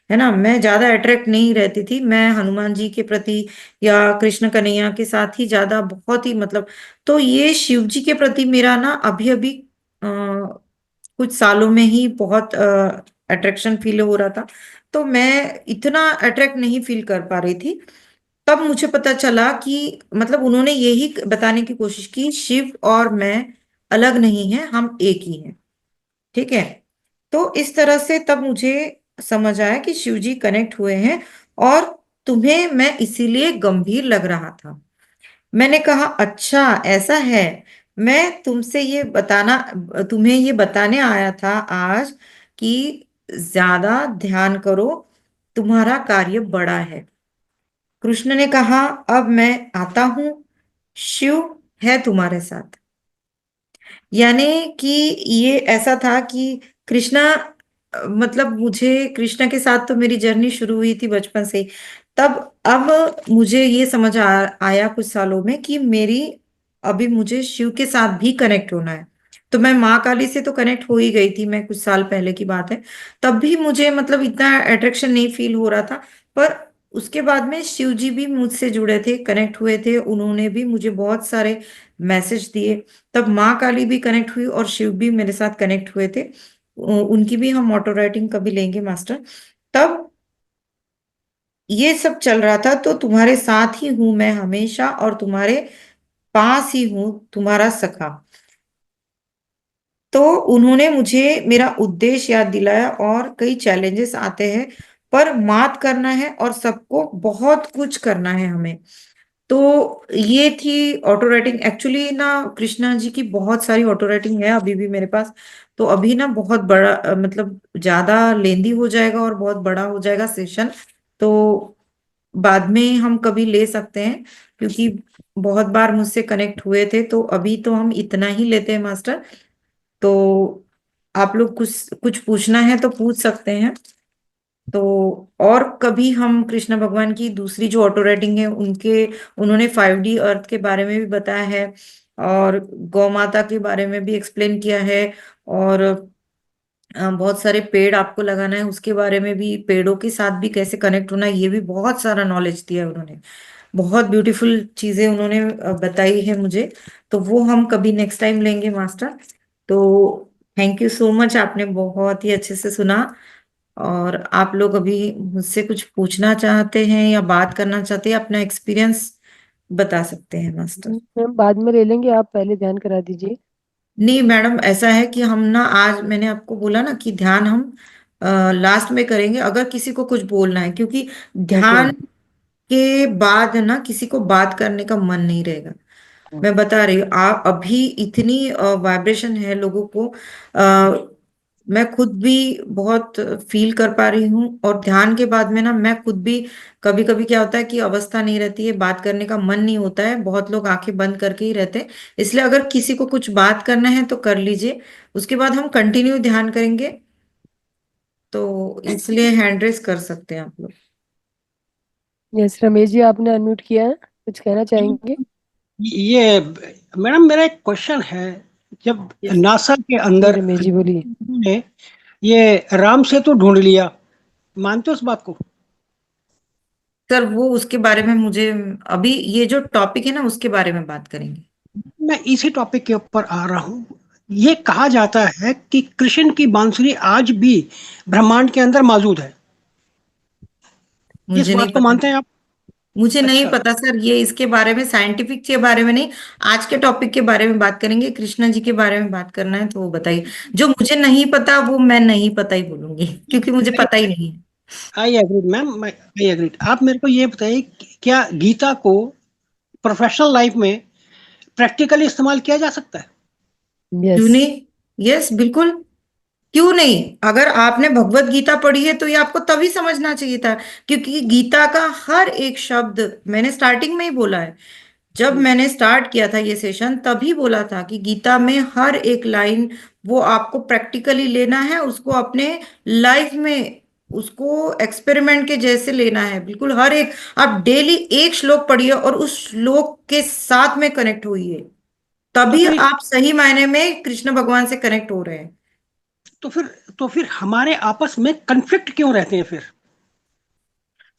है ना। मैं ज्यादा अट्रैक्ट नहीं रहती थी, मैं हनुमान जी के प्रति या कृष्ण कन्हैया के साथ ही ज्यादा, बहुत ही मतलब। तो ये शिव जी के प्रति मेरा ना अभी अभी कुछ सालों में ही बहुत अट्रैक्शन फील हो रहा था। तो मैं इतना अट्रैक्ट नहीं फील कर पा रही थी। तब मुझे पता चला कि मतलब उन्होंने यही बताने की कोशिश की, शिव और मैं अलग नहीं है, हम एक ही हैं। ठीक है। तो इस तरह से तब मुझे समझ आया कि शिव जी कनेक्ट हुए हैं, और तुम्हें मैं इसीलिए गंभीर लग रहा था। मैंने कहा, अच्छा ऐसा है। मैं तुमसे ये बताना, तुम्हें ये बताने आया था आज कि ज्यादा ध्यान करो, तुम्हारा कार्य बड़ा है। कृष्ण ने कहा, अब मैं आता हूं, शिव है तुम्हारे साथ। यानी कि ये ऐसा था कि कृष्णा, मतलब मुझे कृष्णा के साथ तो मेरी जर्नी शुरू हुई थी बचपन से। तब अब मुझे ये समझ आया कुछ सालों में कि मेरी अभी मुझे शिव के साथ भी कनेक्ट होना है। तो मैं माँ काली से तो कनेक्ट हो ही गई थी, मैं कुछ साल पहले की बात है। तब भी मुझे मतलब इतना अट्रैक्शन नहीं फील हो रहा था। पर उसके बाद में शिव जी भी मुझसे जुड़े थे, कनेक्ट हुए थे, उन्होंने भी मुझे बहुत सारे मैसेज दिए। तब माँ काली भी कनेक्ट हुई और शिव भी मेरे साथ कनेक्ट हुए थे। उनकी भी हम ऑटो राइटिंग कभी लेंगे मास्टर। तब ये सब चल रहा था, तो तुम्हारे साथ ही हूं मैं हमेशा और तुम्हारे पास ही हूं, तुम्हारा सखा। तो उन्होंने मुझे मेरा उद्देश्य याद दिलाया, और कई चैलेंजेस आते हैं पर मात करना है और सबको बहुत कुछ करना है हमें। तो ये थी ऑटो राइटिंग। एक्चुअली ना कृष्णा जी की बहुत सारी ऑटो राइटिंग है अभी भी मेरे पास। तो अभी ना बहुत बड़ा मतलब ज्यादा लेंदी हो जाएगा और बहुत बड़ा हो जाएगा सेशन। तो बाद में हम कभी ले सकते हैं, क्योंकि बहुत बार मुझसे कनेक्ट हुए थे, तो अभी तो हम इतना ही लेते हैं मास्टर। तो आप लोग कुछ कुछ पूछना है तो पूछ सकते हैं। तो और कभी हम कृष्ण भगवान की दूसरी जो ऑटो राइटिंग है उनके, उन्होंने 5D अर्थ के बारे में भी बताया है, और गौ माता के बारे में भी एक्सप्लेन किया है, और बहुत सारे पेड़ आपको लगाना है उसके बारे में भी, पेड़ों के साथ भी कैसे कनेक्ट होना है, ये भी बहुत सारा नॉलेज दिया है उन्होंने। बहुत ब्यूटीफुल चीजें उन्होंने बताई है मुझे। तो वो हम कभी नेक्स्ट टाइम लेंगे मास्टर। तो थैंक यू सो मच, आपने बहुत ही अच्छे से सुना। और आप लोग अभी मुझसे कुछ पूछना चाहते हैं या बात करना चाहते हैं, अपना एक्सपीरियंस बता सकते हैं मास्टर। मैम बाद में ले लेंगे, आप पहले ध्यान करा दीजिए। नहीं मैडम, ऐसा है कि हम ना, आज मैंने आपको बोला ना कि ध्यान हम लास्ट में करेंगे, अगर किसी को कुछ बोलना है, क्योंकि ओके ध्यान के बाद ना किसी को बात करने का मन नहीं रहेगा। मैं बता रही हूँ, आप अभी इतनी वाइब्रेशन है लोगों को, मैं खुद भी बहुत फील कर पा रही हूँ। और ध्यान के बाद में ना मैं खुद भी, कभी कभी क्या होता है कि अवस्था नहीं रहती है, बात करने का मन नहीं होता है, बहुत लोग आंखें बंद करके ही रहते हैं। इसलिए अगर किसी को कुछ बात करना है तो कर लीजिए, उसके बाद हम कंटिन्यू ध्यान करेंगे। तो इसलिए हैंड रेस कर सकते हैं आप लोग। यस रमेश जी, आपने अनम्यूट किया है, कुछ कहना चाहेंगे? ये मैडम मेरा एक क्वेश्चन है। जब यस नासा के जी अंदर रमेश जी बोलिए। ने ये राम सेतु ढूंढ लिया, मानते हो उस बात को? सर, वो उसके बारे में मुझे, अभी ये जो टॉपिक है ना उसके बारे में बात करेंगे। मैं इसी टॉपिक के ऊपर आ रहा हूँ। ये कहा जाता है कि कृष्ण की बांसुरी आज भी ब्रह्मांड के अंदर मौजूद है। इस मुझे नहीं बात को पता। मानते हैं आप? मुझे नहीं अच्छा। पता सर, ये इसके बारे में, साइंटिफिक के बारे में नहीं। आज के टॉपिक के बारे में बात करेंगे, कृष्णा जी के बारे में बात करना है तो वो बताइए। जो मुझे नहीं पता वो मैं नहीं पता ही बोलूंगी, क्योंकि मुझे पता ही नहीं है। I agree ma'am, I agree. आप मेरे को ये बताइए कि क्या गीता को प्रोफेशनल लाइफ में प्रैक्टिकली इस्तेमाल किया जा सकता है? क्यों यस। नहीं? यस बिल्कुल। क्यों नहीं? अगर आपने भगवत गीता पढ़ी है तो ये आपको तभी समझना चाहिए था, क्योंकि गीता का हर एक शब्द, मैंने स्टार्टिंग में ही बोला है, जब मैंने स्टार्ट किया था ये सेशन तभी बोला था कि गीता में हर एक लाइन वो आपको प्रैक्टिकली लेना है, उसको अपने लाइफ में, उसको एक्सपेरिमेंट के जैसे लेना है, बिल्कुल हर एक। आप डेली एक श्लोक पढ़िए और उस श्लोक के साथ में कनेक्ट होइए, तो तभी फिर आप सही मायने में कृष्ण भगवान से कनेक्ट हो रहे हैं। तो फिर तो फिर हमारे आपस में कन्फ्लिक्ट क्यों रहते हैं फिर?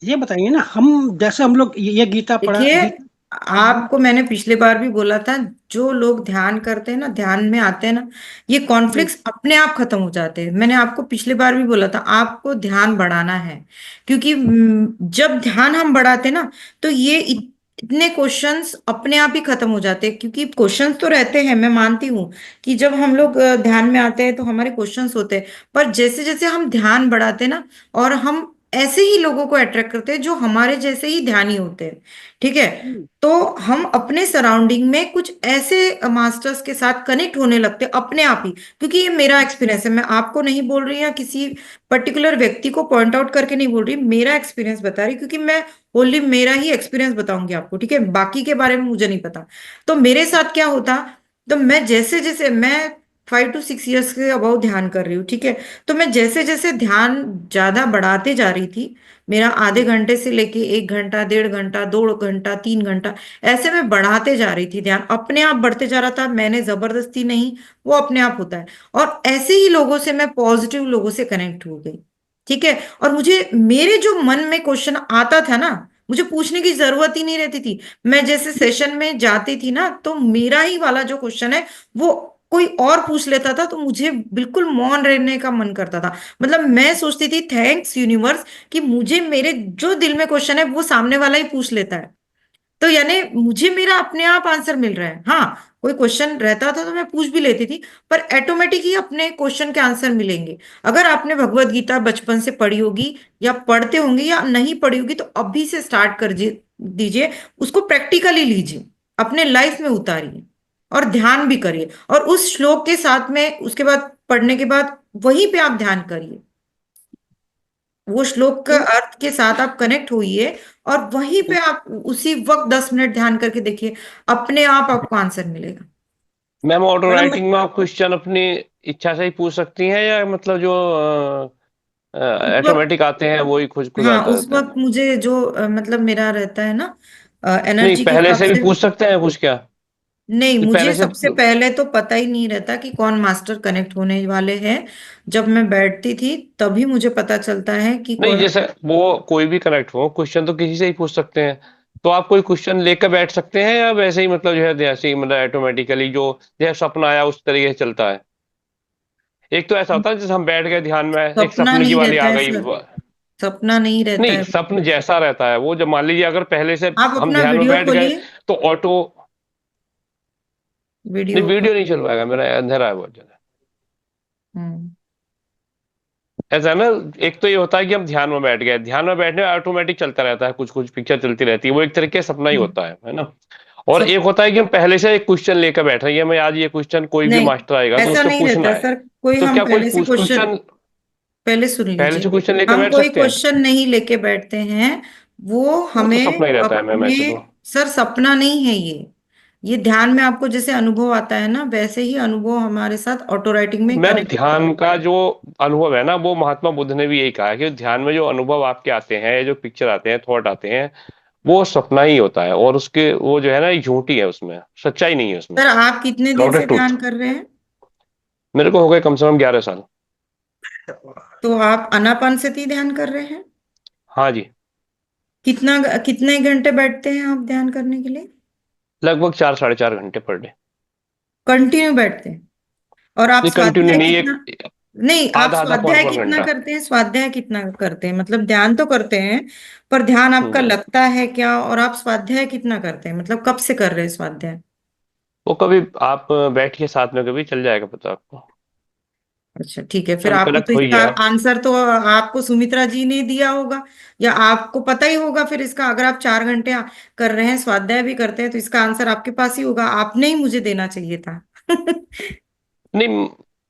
ये बताइए ना। हम जैसे हम लोग ये गीता पढ़ा, देखिए, गीता। आपको मैंने पिछली बार भी बोला था, जो लोग ध्यान करते हैं ना, ध्यान में आते हैं ना, ये कॉन्फ्लिक्ट्स अपने आप खत्म हो जाते हैं। मैंने आपको पिछली बार भी बोला था, आपको ध्यान बढ़ाना है, क्योंकि जब ध्यान हम बढ़ाते हैं ना, तो ये इतने क्वेश्चंस अपने आप ही खत्म हो जाते हैं। क्योंकि क्वेश्चंस तो रहते हैं, मैं मानती हूँ कि जब हम लोग ध्यान में आते हैं तो हमारे क्वेश्चंस होते हैं, पर जैसे जैसे हम ध्यान बढ़ाते हैं ना, और हम ऐसे ही लोगों को अट्रैक्ट करते हैं जो हमारे जैसे ही ध्यानी होते हैं, ठीक है। तो हम अपने सराउंडिंग में कुछ ऐसे मास्टर्स के साथ कनेक्ट होने लगते हैं अपने आप ही। क्योंकि ये मेरा एक्सपीरियंस है, मैं आपको नहीं बोल रही या किसी पर्टिकुलर व्यक्ति को पॉइंट आउट करके नहीं बोल रही, मेरा एक्सपीरियंस बता रही, क्योंकि मैं ओनली मेरा ही एक्सपीरियंस बताऊंगी आपको, ठीक है, बाकी के बारे में मुझे नहीं पता। तो मेरे साथ क्या होता, तो मैं जैसे जैसे मैं 5 to 6 years के अबाउ ध्यान कर रही हूँ, ठीक है। तो मैं जैसे जैसे ध्यान ज्यादा बढ़ाते जा रही थी, मेरा आधे घंटे से लेके 1 घंटा, 1.5 घंटा, 2 घंटा, 3 घंटा, ऐसे मैं बढ़ाते जा रही थी। ध्यान अपने आप बढ़ते जा रहा था, मैंने जबरदस्ती नहीं, वो अपने आप होता है। और ऐसे ही लोगों से, मैं पॉजिटिव लोगों से कनेक्ट हो गई, ठीक है। और मुझे मेरे जो मन में क्वेश्चन आता था ना, मुझे पूछने की जरूरत ही नहीं रहती थी। मैं जैसे सेशन में जाती थी ना, तो मेरा ही वाला जो क्वेश्चन है वो कोई और पूछ लेता था, तो मुझे बिल्कुल मौन रहने का मन करता था। मतलब मैं सोचती थी थैंक्स यूनिवर्स कि मुझे मेरे जो दिल में क्वेश्चन है वो सामने वाला ही पूछ लेता है। तो यानी मुझे मेरा अपने आप आंसर मिल रहा है। हाँ, कोई क्वेश्चन रहता था तो मैं पूछ भी लेती थी, पर ऑटोमेटिक ही अपने क्वेश्चन के आंसर मिलेंगे। अगर आपने भगवत गीता बचपन से पढ़ी होगी या पढ़ते होंगे या नहीं पढ़ी होगी, तो अभी से स्टार्ट कर दीजिए, उसको प्रैक्टिकली लीजिए, अपने लाइफ में उतारिए और ध्यान भी करिए। और उस श्लोक के साथ में उसके बाद पढ़ने के बाद वहीं पे आप ध्यान करिए, वो श्लोक का अर्थ के साथ आप कनेक्ट होइए, और वहीं पे आप उसी वक्त 10 मिनट ध्यान करके देखिए, अपने आप आपको आंसर मिलेगा। मैम ऑटो मतलब राइटिंग में आप क्वेश्चन अपनी इच्छा से ही पूछ सकती हैं, या मतलब जो उस वक्त, ऑटोमेटिक आते हैं वो ही खुद खुद हाँ आता उस रहता है? वक्त मुझे जो मतलब मेरा रहता है ना, नहीं, एनर्जी के पहले हिसाब से भी से। पूछ सकते हैं कुछ क्या? नहीं, कि मुझे पहले से सबसे पहले तो पता ही नहीं रहता कि कौन मास्टर कनेक्ट होने वाले हैं। जब मैं बैठती थी तभी मुझे पता चलता है कि नहीं, कौन। जैसे वो कोई भी कनेक्ट हो, क्वेश्चन तो किसी से ही पूछ सकते हैं। तो आप कोई क्वेश्चन लेकर बैठ सकते हैं, या वैसे ही मतलब जो है जैसे ही मतलब ऑटोमेटिकली जो जैसे सपना आया उस तरीके से चलता है? एक तो ऐसा होता है जैसे हम बैठ गए ध्यान में, एक सपना सपने की नहीं वाली रहता आ है गई सर, सपना नहीं रहता नहीं, है। सपन जैसा रहता है वो, जब मान लीजिए अगर पहले से आप हम अपना ध्यान में वीडियो बैठ गए खोलिए, तो ऑटो। नहीं, वीडियो वीडियो नहीं खोलिए। चल पाएगा, मेरा अंधेरा है बहुत ज्यादा। हम्म। ऐसा है ना, एक तो ये होता है कि हम ध्यान में बैठ गए, ध्यान में बैठने में ऑटोमेटिक चलता रहता है, कुछ कुछ पिक्चर चलती रहती है, वो एक तरीके से सपना ही हम्म। होता है ना। और सब एक होता है कि हम पहले से एक क्वेश्चन लेकर बैठ रहे हैं, मैं आज ये क्वेश्चन कोई भी नहीं, मास्टर आएगा तो ऐसा उससे नहीं रहता पूछना है है। सर। कोई तो हम क्या कोई पहले से क्वेश्चन, क्वेश्चन पहले सुन पहले लीजिए, से क्वेश्चन लेकर हम बैठ कोई सकते हैं? क्वेश्चन नहीं लेके बैठते हैं। वो वो तो हमें सपना ही रहता है मैम, अपने, ऐसे तो। सर सपना नहीं है ये ध्यान में आपको जैसे अनुभव आता है ना, वैसे ही अनुभव हमारे साथ ऑटो राइटिंग में मैम कनेक्ट। ध्यान का जो अनुभव है ना, वो महात्मा बुद्ध ने भी यही कहा है कि ध्यान में जो अनुभव आपके आते हैं, जो पिक्चर आते हैं, थॉट आते हैं, वो सपना ही होता है, और उसके वो जो है ना, झूठी है, उसमें सच्चाई नहीं है उसमें। सर आप कितने दिन नॉट से ए ट्रूथ। ध्यान कर रहे हैं? मेरे को हो गए कम से कम 11 साल। तो आप आनापानसती ध्यान कर रहे हैं? हाँ जी। कितना, कितने घंटे बैठते हैं आप ध्यान करने के लिए? लगभग 4 साढ़े 4 घंटे पर डे। कंटिन्यू बैठते हैं? और आप नहीं, कंटिन्यू स्वाध्याय नहीं, कितना? एक नहीं, आप आधा आधा पौन स्वाध्याय पौन कितना घंटा करते हैं? स्वाध्याय कितना करते हैं? मतलब ध्यान तो करते हैं, पर ध्यान आपका हम्म। लगता है क्या? और आप स्वाध्याय कितना करते हैं? मतलब कब से कर रहे हैं स्वाध्याय? वो कभी आप बैठिए साथ में, कभी चल जाएगा पता आपको। अच्छा ठीक है, फिर कभी आपको तो कनेक्ट हो ही इसका गया। आंसर तो आपको सुमित्रा जी ने दिया होगा, या आपको पता ही होगा फिर इसका। अगर आप 4 घंटे कर रहे हैं, स्वाध्याय भी करते हैं, तो इसका आंसर आपके पास ही होगा, आपने ही मुझे देना चाहिए था। नहीं,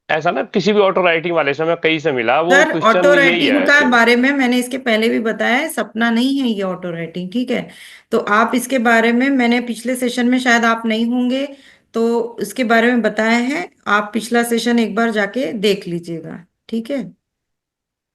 ऐसा ना किसी भी ऑटो राइटिंग वाले से मैं कहीं से मिला, वो सर ऑटो क्वेश्चन यही राइटिंग है का कि बारे में मैंने इसके पहले भी बताया है, सपना नहीं है ये ऑटो राइटिंग, ठीक है। तो आप इसके बारे में, मैंने पिछले सेशन में शायद आप नहीं होंगे, तो इसके बारे में बताया है। आप पिछला सेशन एक बार जाके देख लीजिएगा, ठीक है।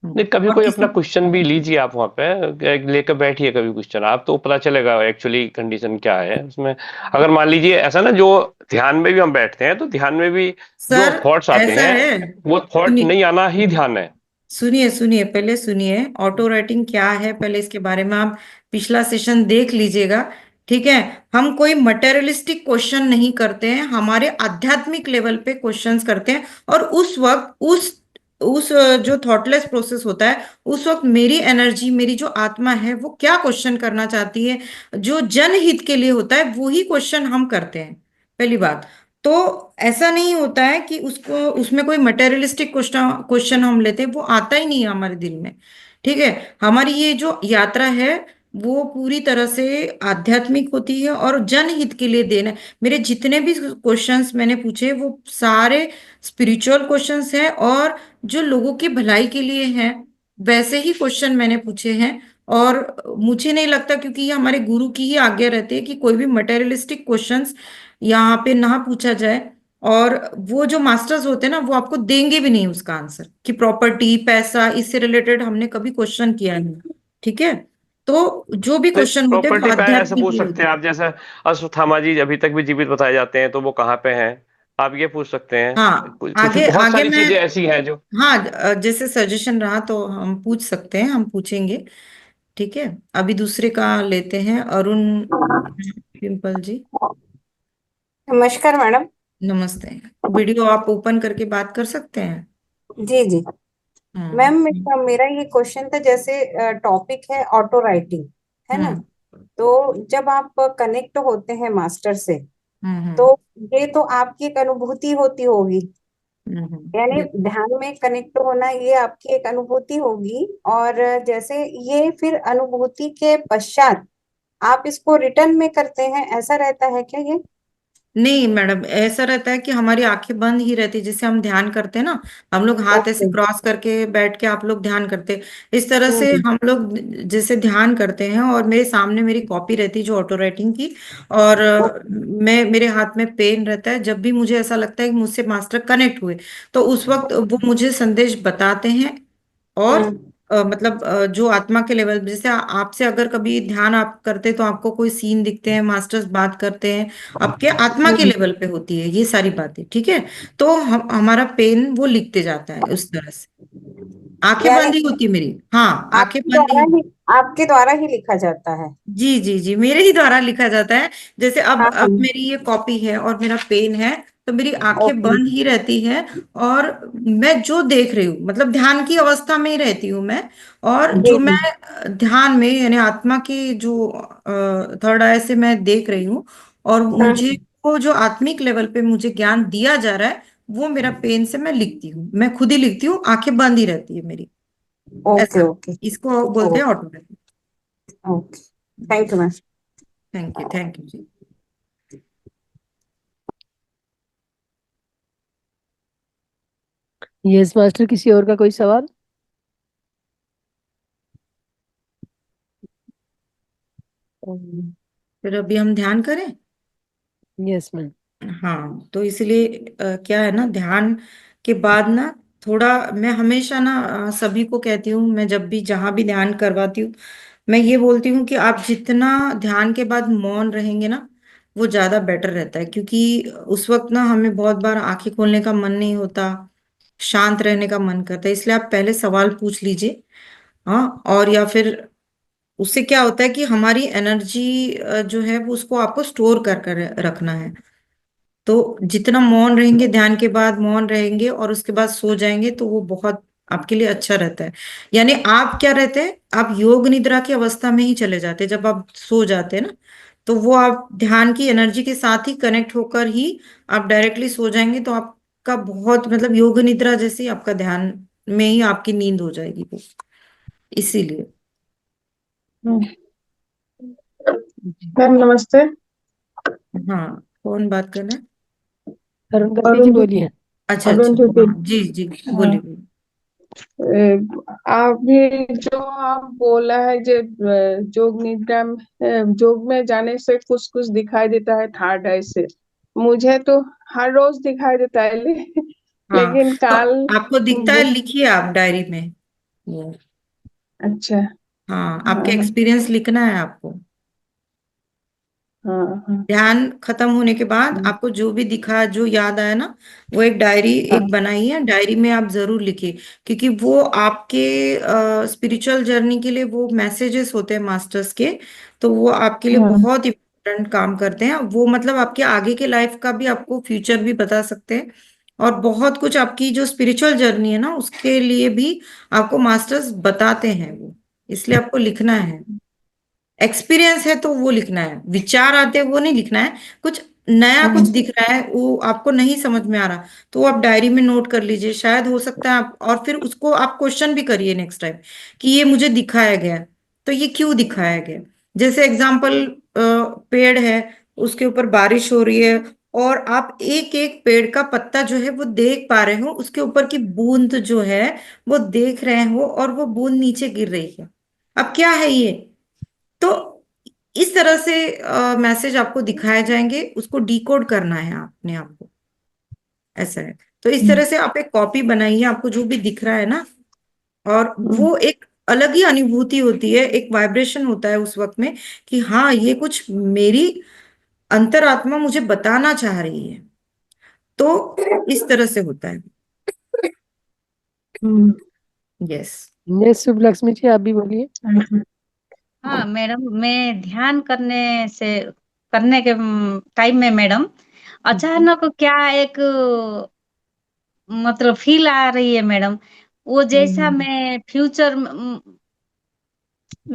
नहीं, कभी और कोई किसी, अपना क्वेश्चन भी लीजिए आप वहाँ पे, लेकर बैठिए कभी क्वेश्चन आप, तो पता चलेगा एक्चुअली कंडीशन क्या है उसमें। अगर मान लीजिए ऐसा ना, जो ध्यान में भी हम बैठते हैं तो ध्यान में भी जो सर थॉट्स आते ऐसा हैं, है, वो थॉट सुनिए नहीं आना ही ध्यान है। सुनिए सुनिए, पहले सुनिए ऑटो राइटिंग क्या है, पहले इसके बारे में आप पिछला सेशन देख लीजिएगा, ठीक है। हम कोई मटेरियलिस्टिक क्वेश्चन नहीं करते हैं, हमारे आध्यात्मिक लेवल पे क्वेश्चंस करते हैं। और उस वक्त उस जो थॉटलेस प्रोसेस होता है, उस वक्त मेरी एनर्जी, मेरी जो आत्मा है, वो क्या क्वेश्चन करना चाहती है, जो जनहित के लिए होता है, वो ही क्वेश्चन हम करते हैं, पहली बात। तो ऐसा नहीं होता है कि उसको, उसमें कोई मटेरियलिस्टिक क्वेश्चन क्वेश्चन हम लेते हैं, वो आता ही नहीं है हमारे दिल में, ठीक है। हमारी ये जो यात्रा है वो पूरी तरह से आध्यात्मिक होती है और जनहित के लिए देना। मेरे जितने भी क्वेश्चंस मैंने पूछे वो सारे स्पिरिचुअल क्वेश्चंस हैं, और जो लोगों की भलाई के लिए हैं, वैसे ही क्वेश्चन मैंने पूछे हैं। और मुझे नहीं लगता, क्योंकि ये हमारे गुरु की ही आज्ञा रहती है कि कोई भी मटेरियलिस्टिक क्वेश्चंस यहाँ पे ना पूछा जाए। और वो जो मास्टर्स होते हैं ना, वो आपको देंगे भी नहीं उसका आंसर, कि प्रॉपर्टी पैसा इससे रिलेटेड हमने कभी क्वेश्चन किया नहीं। ठीक है, तो जो भी क्वेश्चन होते हैं वो प्रॉपर्टी पे ऐसे आध्यात्मिक पूछ ही सकते होते हैं आप, जैसे अश्वत्थामा जी अभी तक भी जीवित बताए जाते हैं, तो वो कहाँ पे हैं, आप ये पूछ सकते हैं। हैं। हाँ, कुछ कुछ आगे बहुत आगे सारी मैं, चीजें ऐसी हैं जो। हाँ, जैसे सजेशन रहा तो हम पूछ सकते हैं, हम पूछेंगे। ठीक है, अभी दूसरे का लेते हैं, अरुण पिंपल जी। नमस्कार मैडम। नमस्ते। वीडियो आप ओपन करके बात कर सकते हैं। जी जी। मैम, हम्म मेरा ये क्वेश्चन था, जैसे टॉपिक है ऑटो राइटिंग, है ना? हम्म तो जब आप कनेक्ट होते हैं मास्टर से, हम्म तो ये तो आपकी एक अनुभूति होती होगी, यानी बिल्कुल। ध्यान में कनेक्ट होना ये आपकी एक अनुभूति होगी। और जैसे ये फिर अनुभूति के पश्चात आप इसको रिटर्न में करते हैं, ऐसा रहता है क्या ये? नहीं मैडम, ऐसा रहता है कि हमारी आंखें बंद ही रहती है, जैसे हम ध्यान करते हैं ना, हम लोग हाथ ऐसे ओके। क्रॉस करके बैठ के आप लोग ध्यान करते हैं, इस तरह से हम्म हम लोग जैसे ध्यान करते हैं। और मेरे सामने मेरी कॉपी रहती है जो ऑटो राइटिंग की, और मैं, मेरे हाथ में पेन रहता है। जब भी मुझे ऐसा लगता है कि मुझसे मास्टर कनेक्ट हुए, तो उस वक्त वो मुझे संदेश बताते हैं। और हम्म मतलब जो आत्मा के लेवल, जैसे आपसे अगर कभी ध्यान आप करते तो आपको कोई सीन दिखते हैं, मास्टर्स बात करते हैं, आपके आत्मा के हम्म। लेवल पे होती है ये सारी बातें। ठीक है, तो हम, हमारा पेन वो लिखते जाता है उस तरह से। आंखें यानी बंद ही होती है मेरी, हाँ, आंखें आपके बंद द्वारा ही। ही आपके द्वारा ही लिखा जाता है? जी जी जी, मेरे ही द्वारा लिखा जाता है। जैसे हाँ अब हाँ। मेरी ये कॉपी है और मेरा पेन है, तो मेरी आंखें ओके। बंद ही रहती है। और मैं जो देख रही हूँ, मतलब ध्यान की अवस्था में ही रहती हूँ मैं। और जी जो मैं जी। ध्यान में, यानी आत्मा की जो थर्ड आई से मैं देख रही हूँ, और मुझे हाँ। वो जो आत्मिक लेवल पे मुझे ज्ञान दिया जा रहा है, वो मेरा पेन से मैं लिखती हूँ, मैं खुद ही लिखती हूँ, आंखें बंद ही रहती है मेरी। ओके ऐसा, ओके। इसको बोलते हैं automatic. Okay. Thank you ma'am. Thank you ji. Yes master, किसी और का कोई सवाल? फिर अभी हम ध्यान करें। Yes ma'am. हाँ, तो इसलिए क्या है ना, ध्यान के बाद ना, थोड़ा मैं हमेशा ना सभी को कहती हूँ, मैं जब भी जहां भी ध्यान करवाती हूँ, मैं ये बोलती हूँ कि आप जितना ध्यान के बाद मौन रहेंगे ना, वो ज्यादा बेटर रहता है। क्योंकि उस वक्त ना हमें बहुत बार आंखें खोलने का मन नहीं होता, शांत रहने का मन करता है। इसलिए आप पहले सवाल पूछ लीजिए। हाँ, और या फिर उससे क्या होता है कि हमारी एनर्जी जो है वो, उसको आपको स्टोर कर कर रखना है। तो जितना मौन रहेंगे, ध्यान के बाद मौन रहेंगे और उसके बाद सो जाएंगे, तो वो बहुत आपके लिए अच्छा रहता है। यानी आप क्या रहते हैं, आप योग निद्रा की अवस्था में ही चले जाते हैं जब आप सो जाते हैं ना। तो वो आप ध्यान की एनर्जी के साथ ही कनेक्ट होकर ही आप डायरेक्टली सो जाएंगे, तो आपका बहुत, मतलब योग निद्रा जैसे ही आपका ध्यान में ही आपकी नींद हो जाएगी वो, इसीलिए। मैम नमस्ते। हाँ, कौन बात कर रहे हैं? अरुण गति जी अरुण बोलिए। अच्छा अरुण अच्छा, जी। हाँ जी जी, हाँ। बोलिए बोलिए। अभी जो आप बोला है जो जोग निद्रा में, जोग में जाने से कुछ कुछ दिखाई देता है थर्ड आई से। मुझे तो हर रोज दिखाई देता है हाँ, लेकिन तो काल आपको दिखता है, लिखिए आप डायरी में वो। अच्छा। हाँ, आपके हाँ एक्सपीरियंस लिखना है आपको। हाँ हाँ ध्यान खत्म होने के बाद आपको जो भी दिखा, जो याद आया ना, वो एक डायरी हाँ एक बनाई है, डायरी में आप जरूर लिखिए। क्योंकि वो आपके स्पिरिचुअल जर्नी के लिए वो मैसेजेस होते हैं मास्टर्स के, तो वो आपके लिए हाँ बहुत इंपॉर्टेंट काम करते हैं वो। मतलब आपके आगे के लाइफ का भी, आपको फ्यूचर भी बता सकते हैं। और बहुत कुछ आपकी जो स्पिरिचुअल जर्नी है ना, उसके लिए भी आपको मास्टर्स बताते हैं वो। इसलिए आपको लिखना है। एक्सपीरियंस है तो वो लिखना है, विचार आते हैं वो नहीं लिखना है। कुछ नया कुछ हाँ दिख रहा है, वो आपको नहीं समझ में आ रहा, तो वो आप डायरी में नोट कर लीजिए, शायद हो सकता है आप, और फिर उसको आप क्वेश्चन भी करिए नेक्स्ट टाइम, कि ये मुझे दिखाया गया, तो ये क्यों दिखाया गया। जैसे एग्जाम्पल, पेड़ है, उसके ऊपर बारिश हो रही है, और आप एक एक पेड़ का पत्ता जो है वो देख पा रहे हो, उसके ऊपर की बूंद जो है वो देख रहे हो, और वो बूंद नीचे गिर रही है। अब क्या है ये? तो इस तरह से मैसेज आपको दिखाए जाएंगे, उसको डिकोड करना है आपने, आपको ऐसा है। तो इस तरह से आप एक कॉपी बनाइए, आपको जो भी दिख रहा है ना, और वो एक अलग ही अनुभूति होती है, एक वाइब्रेशन होता है उस वक्त में कि हाँ ये कुछ मेरी अंतरात्मा मुझे बताना चाह रही है। तो इस तरह से होता है। यस। यस शुभ लक्ष्मी जी, आप भी बोलिए। हाँ मैडम, मैं ध्यान करने के टाइम में मैडम अचानक क्या एक मतलब फील आ रही है मैडम। वो जैसा मैं फ्यूचर में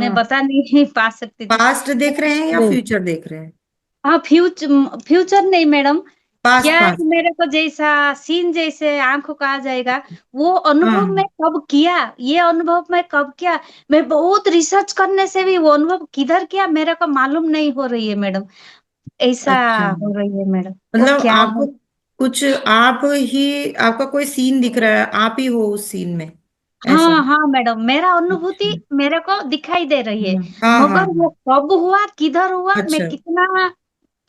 हाँ, बता नहीं पा सकती थी। पास्ट देख रहे हैं या नहीं, फ्यूचर देख रहे हैं? हाँ फ्यूचर फ्यूचर नहीं मैडम, पास्ट, क्या है कि पास्ट। मेरे को जैसा सीन जैसे आंखों का आ जाएगा, वो अनुभव मैं हाँ, कब किया, ये अनुभव मैं कब किया, मैं बहुत रिसर्च करने से भी वो अनुभव किधर किया मेरे को मालूम नहीं हो रही है मैडम। ऐसा अच्छा, हो रही है मैडम, वो मतलब क्या आपको है। कुछ, आप ही, आपका कोई सीन दिख रहा है, आप ही हो उस सीन में, ऐसा? हाँ हाँ मैडम, मेरा अनुभूति अच्छा। मेरे को दिखाई दे रही है, हाँ हाँ मगर वो हाँ। कब हुआ किधर हुआ मैं अच्छा। कितना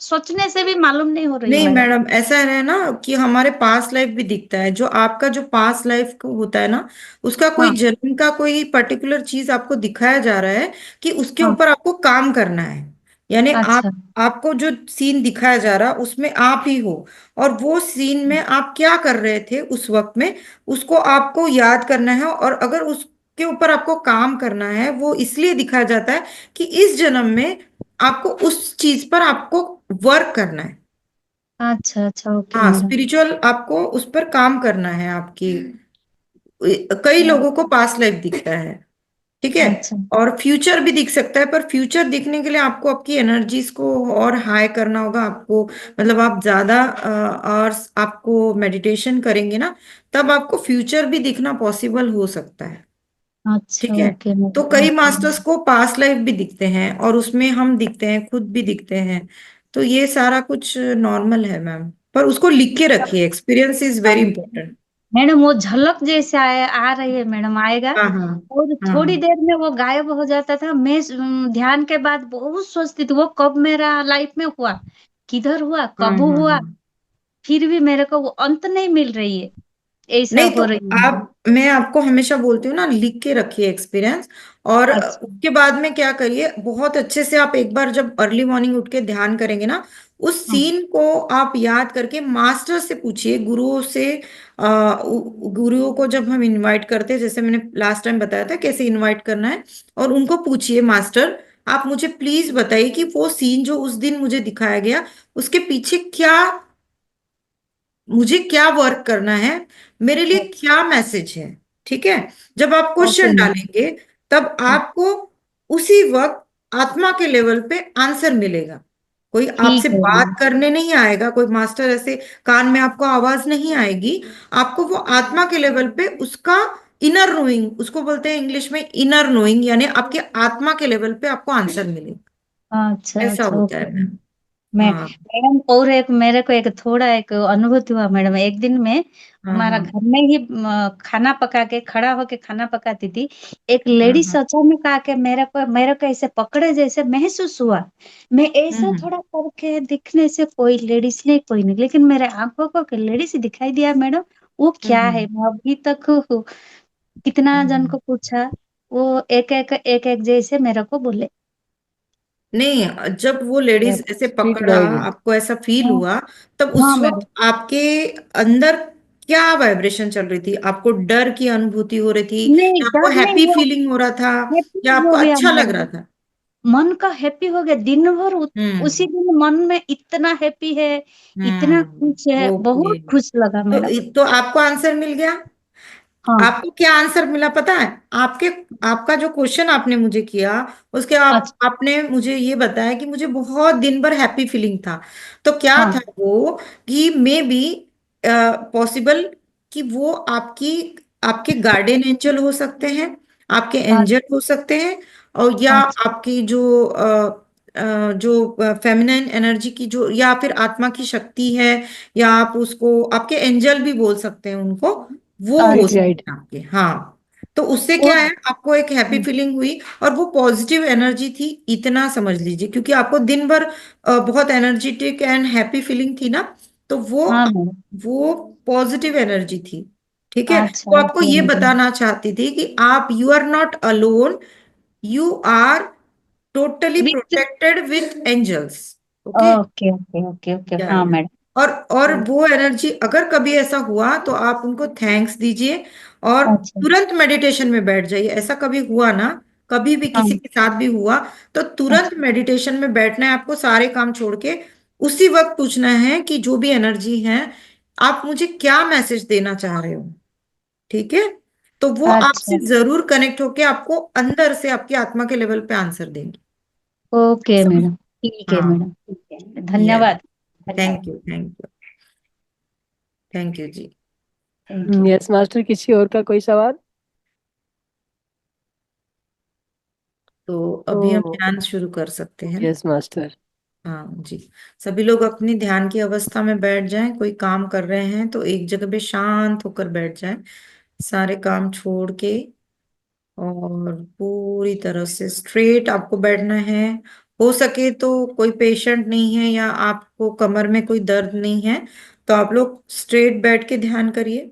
सोचने से भी मालूम नहीं हो रही है नहीं मैडम। मैडम, ऐसा है ना कि हमारे पास्ट लाइफ भी दिखता है, जो आपका जो पास्ट लाइफ होता है ना, उसका कोई हाँ जन्म का कोई पर्टिकुलर चीज आपको दिखाया जा रहा है कि उसके हाँ। ऊपर आपको काम करना है। यानी अच्छा। आपको जो सीन दिखाया जा रहा है उसमें आप ही हो, और वो सीन में आप क्या कर रहे थे उस वक्त में, उसको आपको याद करना है। और अगर उसके ऊपर आपको काम करना है, वो इसलिए दिखाया जाता है कि इस जन्म में आपको उस चीज पर आपको वर्क करना है। अच्छा अच्छा, ओके हाँ, मैडम। स्पिरिचुअल आपको उस पर काम करना है आपकी। कई लोगों को पास्ट लाइफ दिखता है, ठीक है, अच्छा और फ्यूचर भी दिख सकता है। पर फ्यूचर दिखने के लिए आपको आपकी एनर्जीज को और हाई करना होगा आपको, मतलब आप ज्यादा और आपको मेडिटेशन करेंगे ना, तब आपको फ्यूचर भी दिखना पॉसिबल हो सकता है। अच्छा, ठीक है। ओके तो मैडम, कई ओके। मास्टर्स को पास्ट लाइफ भी दिखते हैं, और उसमें हम दिखते हैं, खुद भी दिखते हैं। तो ये सारा कुछ नॉर्मल है मैम, पर उसको लिख के रखिए, experience is very important. Madam वो झलक जैसे आ रही है मैडम, आएगा हाँ हाँ और हाँ थोड़ी हाँ देर में वो गायब हो जाता था। मैं ध्यान के बाद बहुत सोचती थी वो कब मेरा लाइफ में हुआ, किधर हुआ, हाँ कब हाँ हुआ, हाँ। फिर भी मेरे को वो अंत नहीं मिल रही है। ऐसा नहीं तो हो रही है। मैं आपको हमेशा बोलती हूँ ना, लिख के रखिए एक्सपीरियंस। और अच्छा। उसके बाद में क्या करिए, बहुत अच्छे से आप एक बार जब अर्ली मॉर्निंग उठ के ध्यान करेंगे ना, उस हाँ सीन को आप याद करके मास्टर से पूछिए, गुरुओं से। गुरुओं को जब हम इनवाइट करते हैं, जैसे मैंने लास्ट टाइम बताया था कैसे इनवाइट करना है, और उनको पूछिए, मास्टर आप मुझे प्लीज बताइए कि वो सीन जो उस दिन मुझे दिखाया गया, उसके पीछे क्या, मुझे क्या वर्क करना है, मेरे लिए क्या मैसेज है। ठीक है। जब आप ओके क्वेश्चन मैम। डालेंगे, तब आपको उसी वक्त आत्मा के लेवल पे आंसर मिलेगा। कोई आपसे ठीक है बात मैम। करने नहीं आएगा, कोई मास्टर ऐसे कान में आपको आवाज नहीं आएगी। आपको वो आत्मा के लेवल पे उसका इनर नोइंग, उसको बोलते हैं इंग्लिश में इनर नोइंग, यानी आपके आत्मा के लेवल पे आपको आंसर मिलेगा। अच्छा ऐसा अच्छा, होता ओके। है मैम। मैं हाँ मैडम और एक मेरे को एक थोड़ा एक अनुभूति हुआ मैडम। एक दिन में हाँ हमारा हाँ घर में ही खाना पका के खड़ा होके खाना पकाती थी, एक हाँ लेडीज हाँ। अचानक आके मेरे को ऐसे पकड़े जैसे महसूस हुआ। मैं ऐसा हम्म। थोड़ा करके दिखने से कोई लेडीज नहीं, कोई नहीं, लेकिन मेरे आंखों को लेडीज ही दिखाई दिया मैडम। वो क्या है, हम्म मैं अभी तक कितना जन हम्म। को पूछा, वो एक एक जैसे मेरे को बोले। नहीं, जब वो लेडीज ऐसे स्पीक पकड़ा, लाउडली। आपको ऐसा फील हाँ हुआ, तब हाँ उस मैडम। वक्त आपके अंदर क्या वाइब्रेशन चल रही थी? आपको डर की अनुभूति हो रही थी, नहीं या आपको डर नहीं हैप्पी हुआ, फीलिंग हो रहा था, हैप्पी या आपको हो गया अच्छा लग रहा मैडम, था? मन का हैप्पी हो गया दिन भर। उसी हम्म दिन मन में इतना हैप्पी है, इतना खुश है, ओके। बहुत खुश लगा मैडम। तो आपको आंसर मिल गया। हाँ। आपको क्या आंसर मिला पता है? आपके, आपका जो क्वेश्चन आपने मुझे किया, उसके अच्छा। आपने मुझे ये बताया कि मुझे बहुत दिन भर हैप्पी फीलिंग था। तो क्या हाँ था वो, कि मे बी पॉसिबल कि वो आपकी, आपके गार्डियन एंजल हो सकते हैं, आपके हाँ। एंजल हो सकते हैं, और या अच्छा आपकी जो जो फेमिनाइन एनर्जी की जो, या फिर आत्मा की शक्ति है, या आप उसको आपके एंजल भी बोल सकते हैं उनको, वो हो राइट राइट। सकते हैं आपके। हाँ, तो उससे क्या है, आपको एक हैप्पी फीलिंग हुई और वो पॉजिटिव एनर्जी थी, इतना समझ लीजिए, क्योंकि आपको दिन भर बहुत एनर्जेटिक एंड हैप्पी फीलिंग थी ना, तो हाँ मैडम। वो पॉजिटिव एनर्जी थी। ठीक है, अच्छा तो आपको ओके ये मैडम। बताना चाहती थी कि आप, you are not alone, you are totally with. Protected with angels. Okay. Okay okay okay okay या हाँ या मैडम। और वो एनर्जी, अगर कभी ऐसा हुआ तो आप उनको थैंक्स दीजिए और अच्छा। तुरंत मेडिटेशन में बैठ जाइए। ऐसा कभी हुआ ना, कभी भी हाँ। किसी के साथ भी हुआ, तो तुरंत अच्छा। मेडिटेशन में बैठना है आपको, सारे काम छोड़ के उसी वक्त पूछना है कि जो भी एनर्जी है, आप मुझे क्या मैसेज देना चाह रहे हो। ठीक है, तो वो अच्छा। आपसे जरूर कनेक्ट होके आपको अंदर से आपकी आत्मा के लेवल पे आंसर देंगे। ओके समझ? मैडम, ठीक है हाँ। मैडम, ठीक है, यस। धन्यवाद। धन्यवाद। Thank you, thank you, thank you ji. Thank you. Yes master, किसी और का कोई सवाल? तो अभी हम तो ध्यान शुरू कर सकते हैं। Yes master. हाँ जी। सभी लोग अपनी ध्यान की अवस्था में बैठ जाएं। कोई काम कर रहे हैं तो एक जगह पे शांत होकर बैठ जाएं, सारे काम छोड़ के, और पूरी तरह से स्ट्रेट आपको बैठना है। हो सके तो कोई पेशेंट नहीं है या आपको कमर में कोई दर्द नहीं है, तो आप लोग स्ट्रेट बैठ के ध्यान करिए,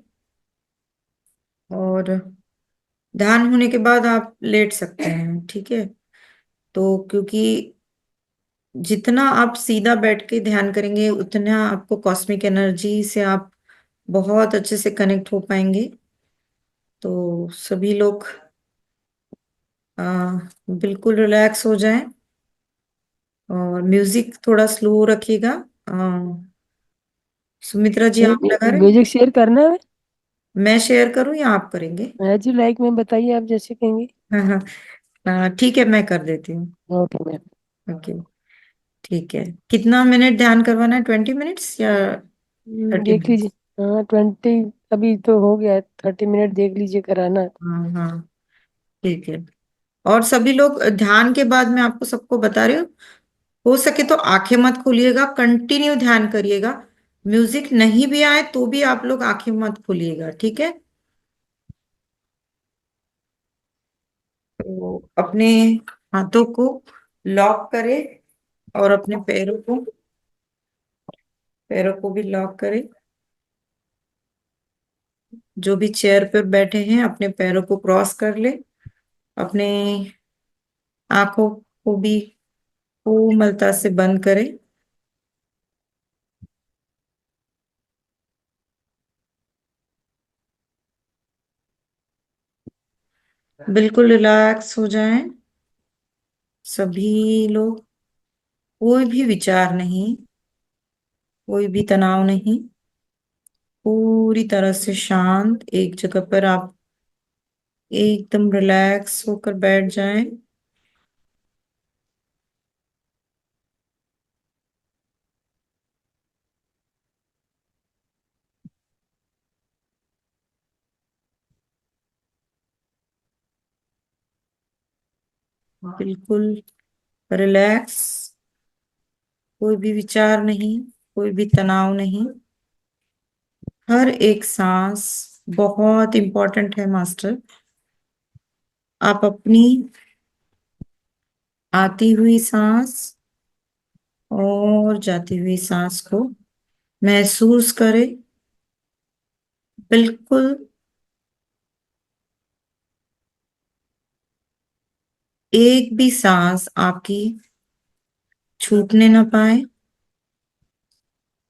और ध्यान होने के बाद आप लेट सकते हैं। ठीक है, तो क्योंकि जितना आप सीधा बैठ के ध्यान करेंगे, उतना आपको कॉस्मिक एनर्जी से आप बहुत अच्छे से कनेक्ट हो पाएंगे। तो सभी लोग बिल्कुल रिलैक्स हो जाएं, और म्यूजिक थोड़ा स्लो रखिएगा। आ, सुमित्रा जी, आप लगा रहे हैं? म्यूजिक शेयर करना है? मैं शेयर करूं या आप करेंगे? एज यू लाइक में बताइए, आप जैसे कहेंगे। हाँ हाँ। ठीक है, मैं कर देती हूँ। Okay ma'am. ओके। ठीक है, कितना मिनट ध्यान करवाना है, 20 मिनट्स या 30 देख मिनट्स? लीजिए। हाँ 20, अभी तो हो गया है, 30 मिनट देख लीजिए कराना है। हाँ हाँ, ठीक है। और सभी लोग ध्यान के बाद मैं आपको सबको बता रही हूँ, हो सके तो आंखें मत खोलिएगा, कंटिन्यू ध्यान करिएगा। म्यूजिक नहीं भी आए तो भी आप लोग आंखें मत खोलिएगा। ठीक है, तो अपने हाथों को लॉक करें, और अपने पैरों को भी लॉक करें। जो भी चेयर पर बैठे हैं, अपने पैरों को क्रॉस कर ले। अपने आंखों को भी कोमलता से बंद करें। बिल्कुल रिलैक्स हो जाएं सभी लोग। कोई भी विचार नहीं, कोई भी तनाव नहीं, पूरी तरह से शांत एक जगह पर आप एकदम रिलैक्स होकर बैठ जाएं। बिल्कुल रिलैक्स, कोई भी विचार नहीं, कोई भी तनाव नहीं। हर एक सांस बहुत इंपॉर्टेंट है मास्टर। आप अपनी आती हुई सांस और जाती हुई सांस को महसूस करें। बिल्कुल एक भी सांस आपकी छूटने ना पाए,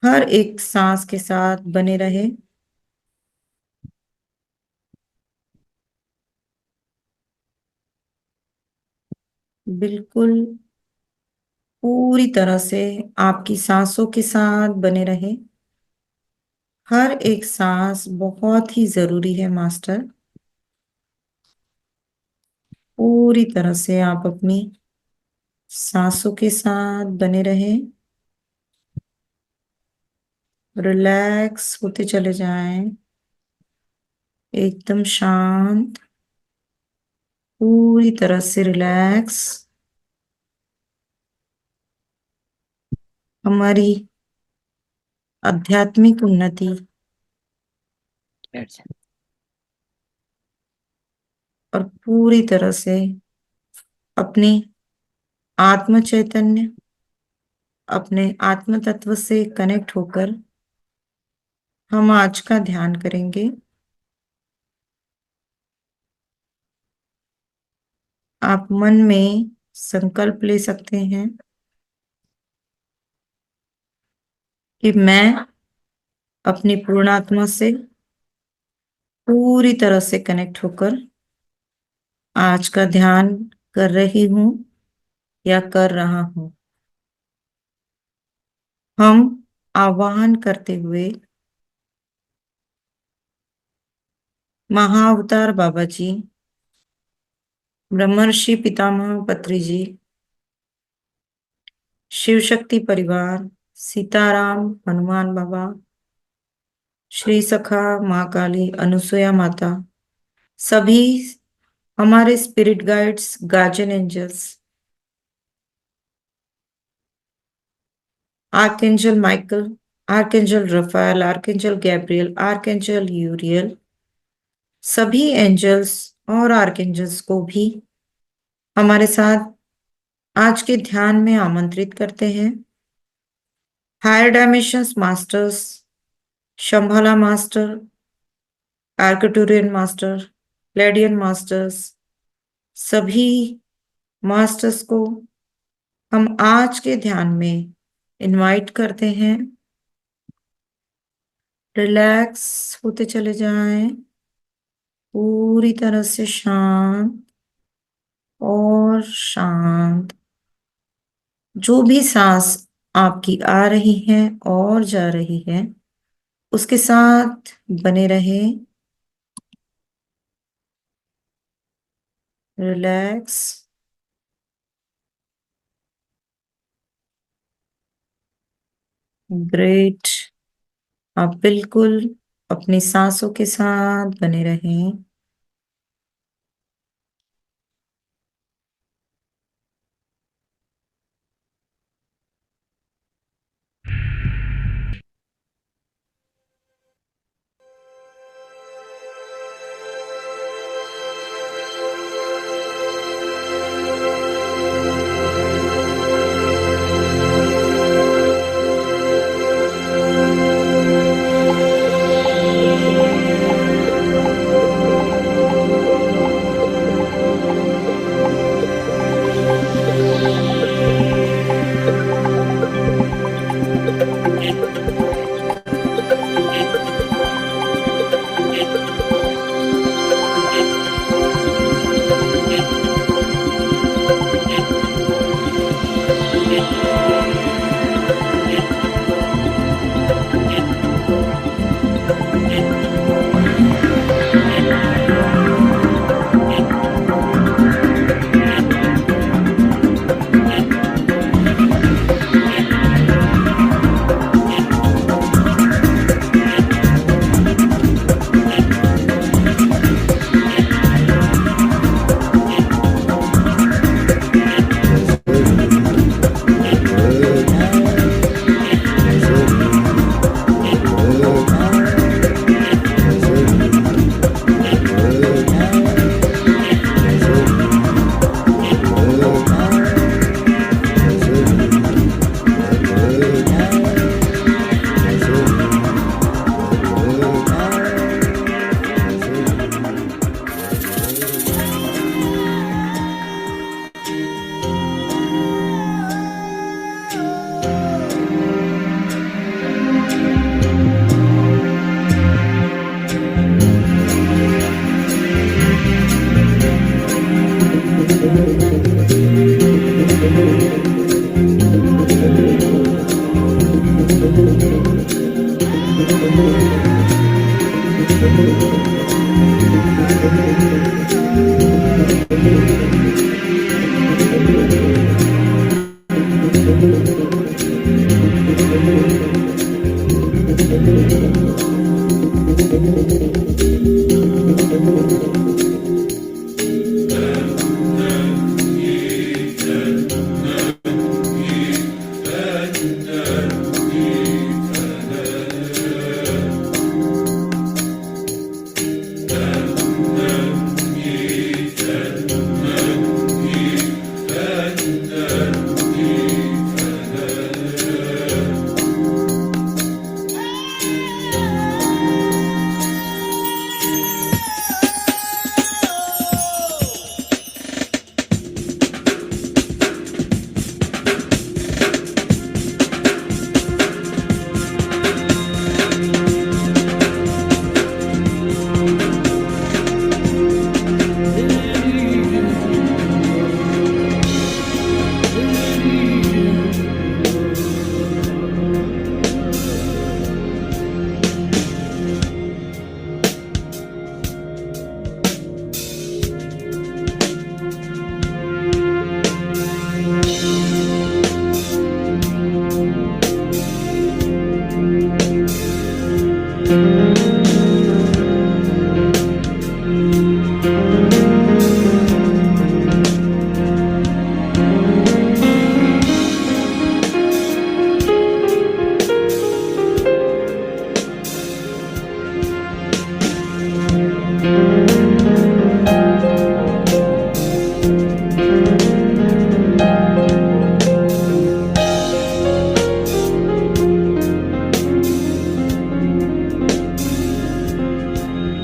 हर एक सांस के साथ बने रहे। बिल्कुल पूरी तरह से आपकी सांसों के साथ बने रहे। हर एक सांस बहुत ही जरूरी है मास्टर। पूरी तरह से आप अपनी सांसों के साथ बने रहे, रिलैक्स होते चले जाएं, एकदम शांत, पूरी तरह से रिलैक्स। हमारी आध्यात्मिक उन्नति बैठ जाए। और पूरी तरह से अपनी आत्म चैतन्य, अपने आत्म तत्व से कनेक्ट होकर हम आज का ध्यान करेंगे। आप मन में संकल्प ले सकते हैं कि मैं अपनी पूर्णात्मा से पूरी तरह से कनेक्ट होकर आज का ध्यान कर रही हूं या कर रहा हूं। हम आवाहन करते हुए महाअवतार बाबा जी, ब्रह्मर्षि पितामह पत्री जी, शिव शक्ति परिवार, सीताराम, हनुमान बाबा, श्री सखा, माँ काली, अनुसुया माता, सभी हमारे spirit guides, guardian angels, archangel Michael, archangel Raphael, archangel Gabriel, archangel Uriel, सभी एंजल्स और आर्कएंजल्स को भी हमारे साथ आज के ध्यान में आमंत्रित करते हैं। Higher dimensions masters, Shambhala master, Arcturian master, Pleiadian masters, सभी मास्टर्स को हम आज के ध्यान में इनवाइट करते हैं। रिलैक्स होते चले जाएं, पूरी तरह से शांत और शांत। जो भी सांस आपकी आ रही है और जा रही है उसके साथ बने रहे। रिलैक्स। ग्रेट। आप बिल्कुल अपनी सांसों के साथ बने रहें।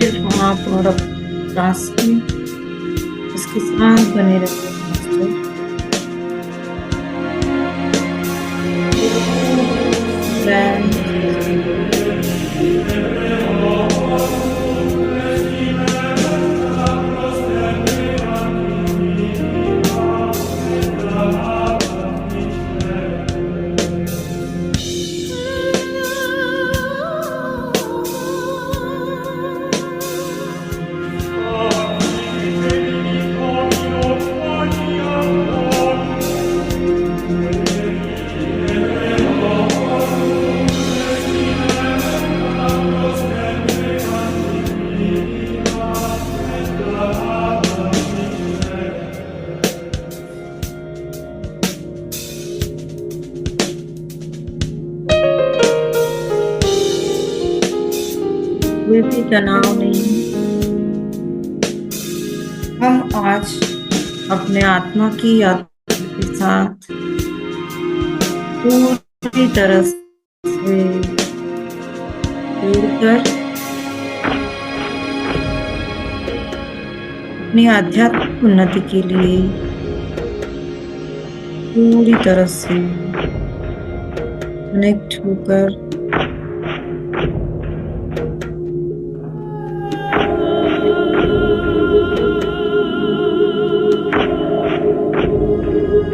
सिर्फ आप और सांस में इसके साथ बने रहते हैं। कोई भी तनाव नहीं। हम आज अपने आत्मा की यात्रा के साथ पूरी तरह से जुड़कर अपनी आध्यात्मिक उन्नति के लिए पूरी तरह से कनेक्ट होकर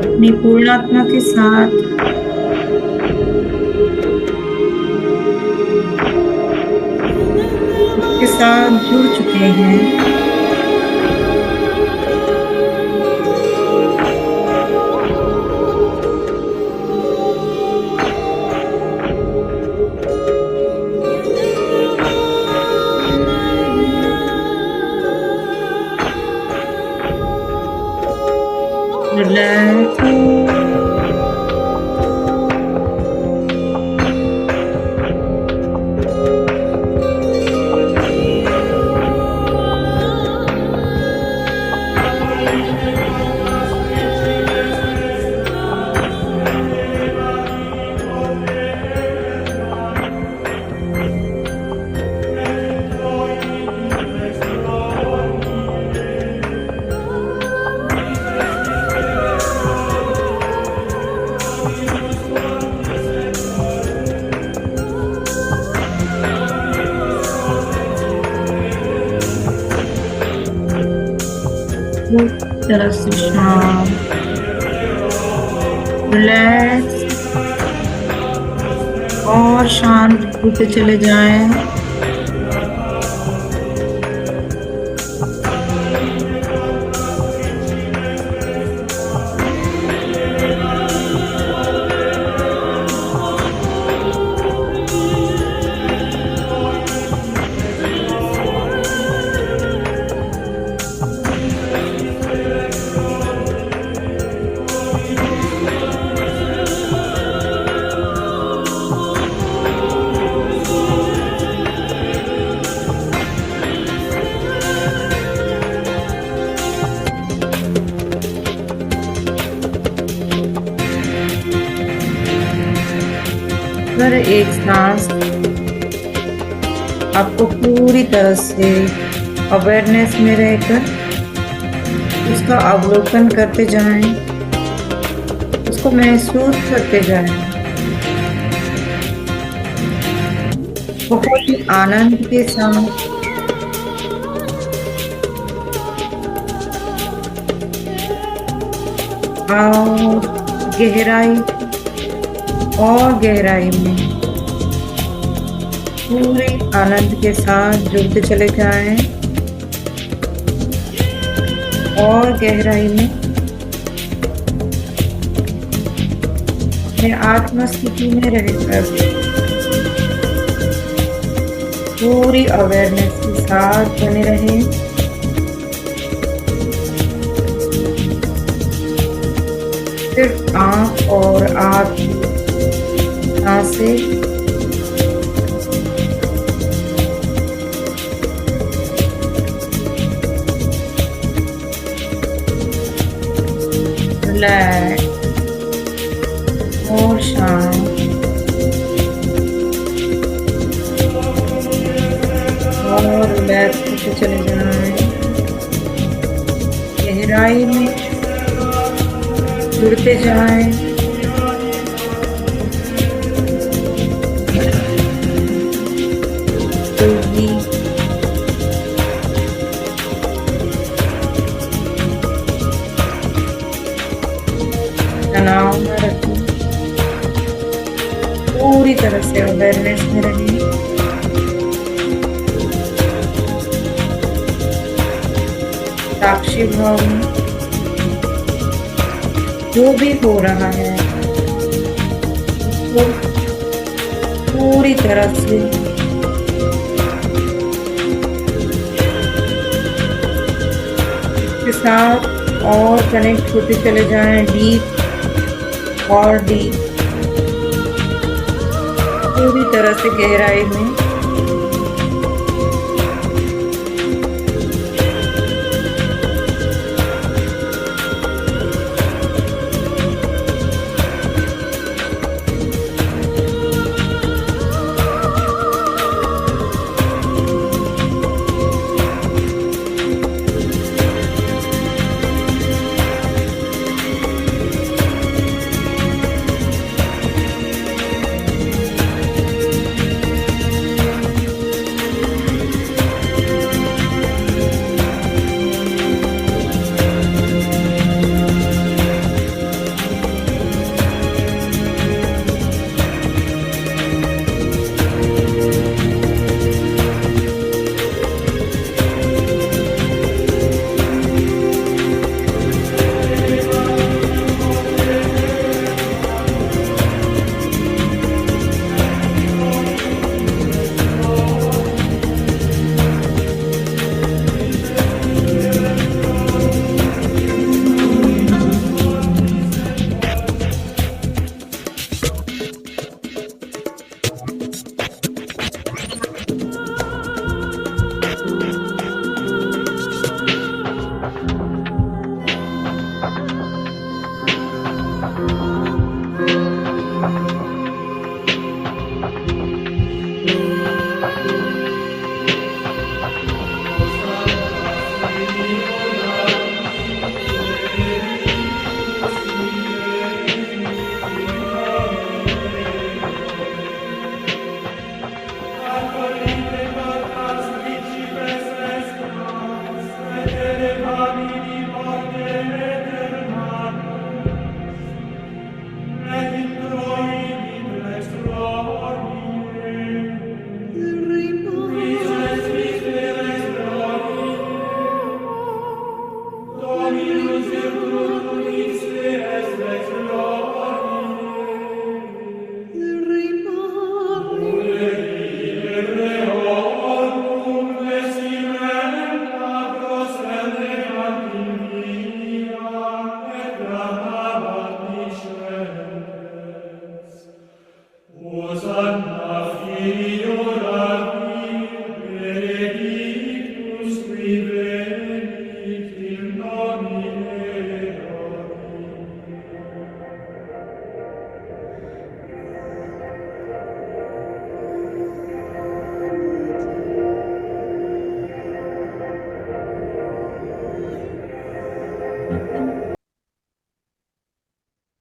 अपनी पूर्णात्मा के साथ उसके साथ जुड़ चुके हैं। Relax. तरह से शांत, रिलैक्स और शांत होते चले जाएं। हर एक सांस आपको पूरी तरह से अवेयरनेस में रहकर उसका अवलोकन करते जाएं, उसको महसूस करते जाएं। बहुत ही आनंद के साथ और गहराई में पूरे आनंद के साथ जुड़ते चले जाएं और गहराई में अपने आत्म स्थिति में रहकर पूरी अवेयरनेस के साथ बने रहें। सिर्फ आप और आपकी सांसें रिलैक्स और शांत और रिलैक्स होते चले जाएं। गहराई में जुड़ते जाएं। कोई भी तनाव न रखें, पूरी तरह से अवेयरनेस में रहें। साक्षी भाव में जो भी हो रहा है वो पूरी तरह से इसके साथ और कनेक्ट होते चले जाएं, डीप और डीप, पूरी तरह से गहराई में।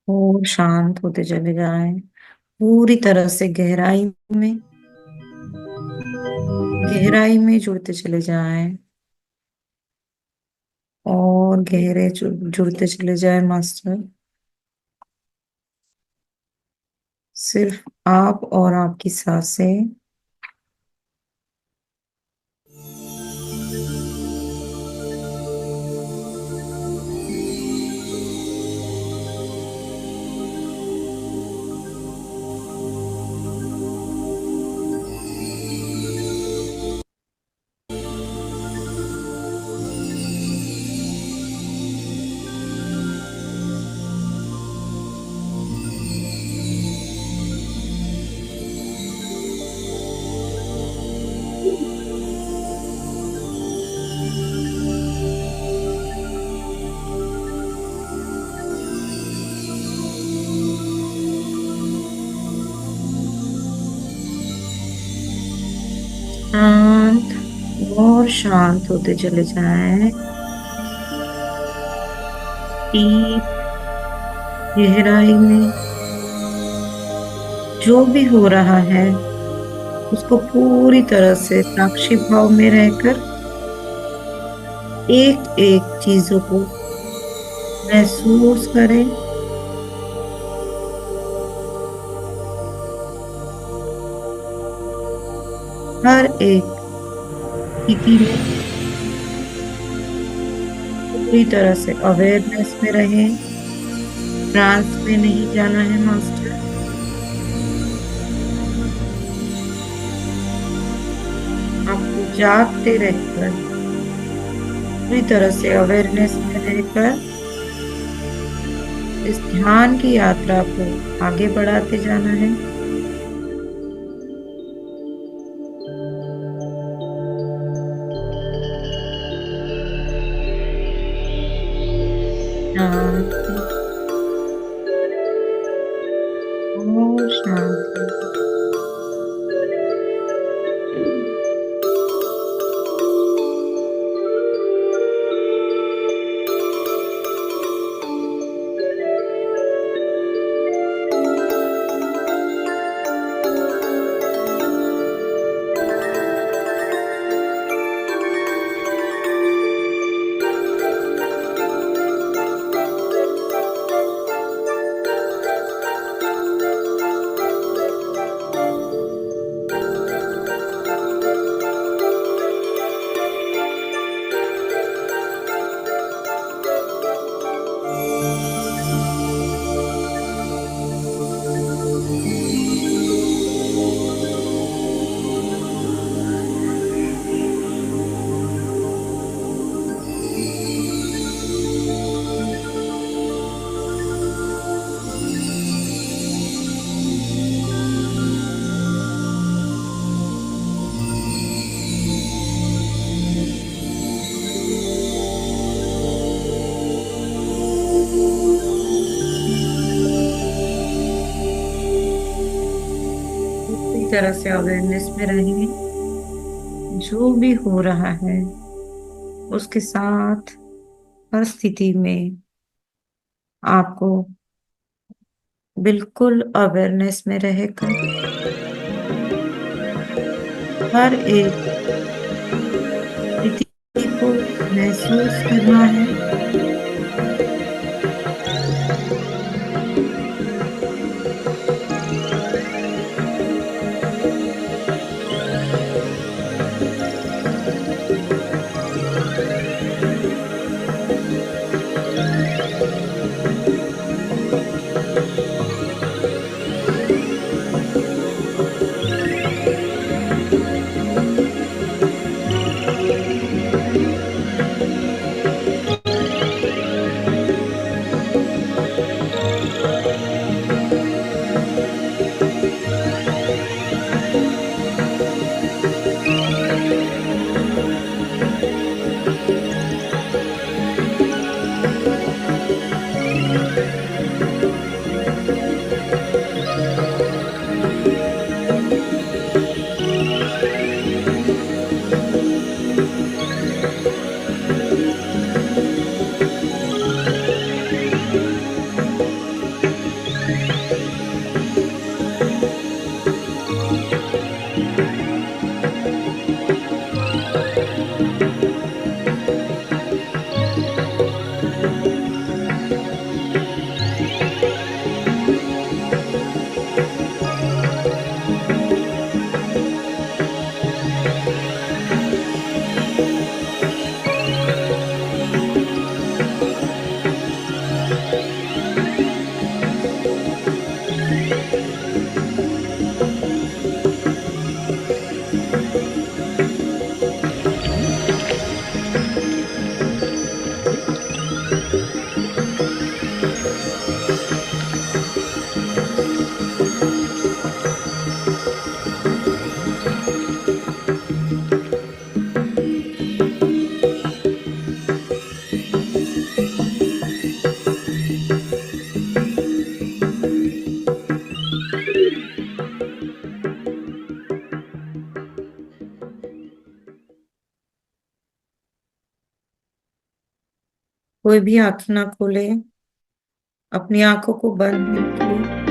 और शांत होते चले जाएं, पूरी तरह से गहराई में जुड़ते चले जाएं और गहरे जुड़ते चले जाएं मास्टर। सिर्फ आप और आपकी सांसें शांत और शांत होते चले जाएं। डीप गहराई में जो भी हो रहा है उसको पूरी तरह से साक्षी भाव में रहकर एक एक चीजों को महसूस करें। हर एक स्थिति में पूरी तरह से अवेयरनेस में रहें। ट्रांस में नहीं जाना है मास्टर। आपको जागते रहकर पूरी तरह से अवेयरनेस में रहकर इस ध्यान की यात्रा को आगे बढ़ाते जाना है। शांति और शांति। पूरी तरह से अवेयरनेस में रहें। जो भी हो रहा है उसके साथ हर स्थिति में आपको बिल्कुल अवेयरनेस में रहकर हर एक स्थिति को महसूस करना है। कोई भी आंख ना खोले, अपनी आंखों को बंद नहीं किए।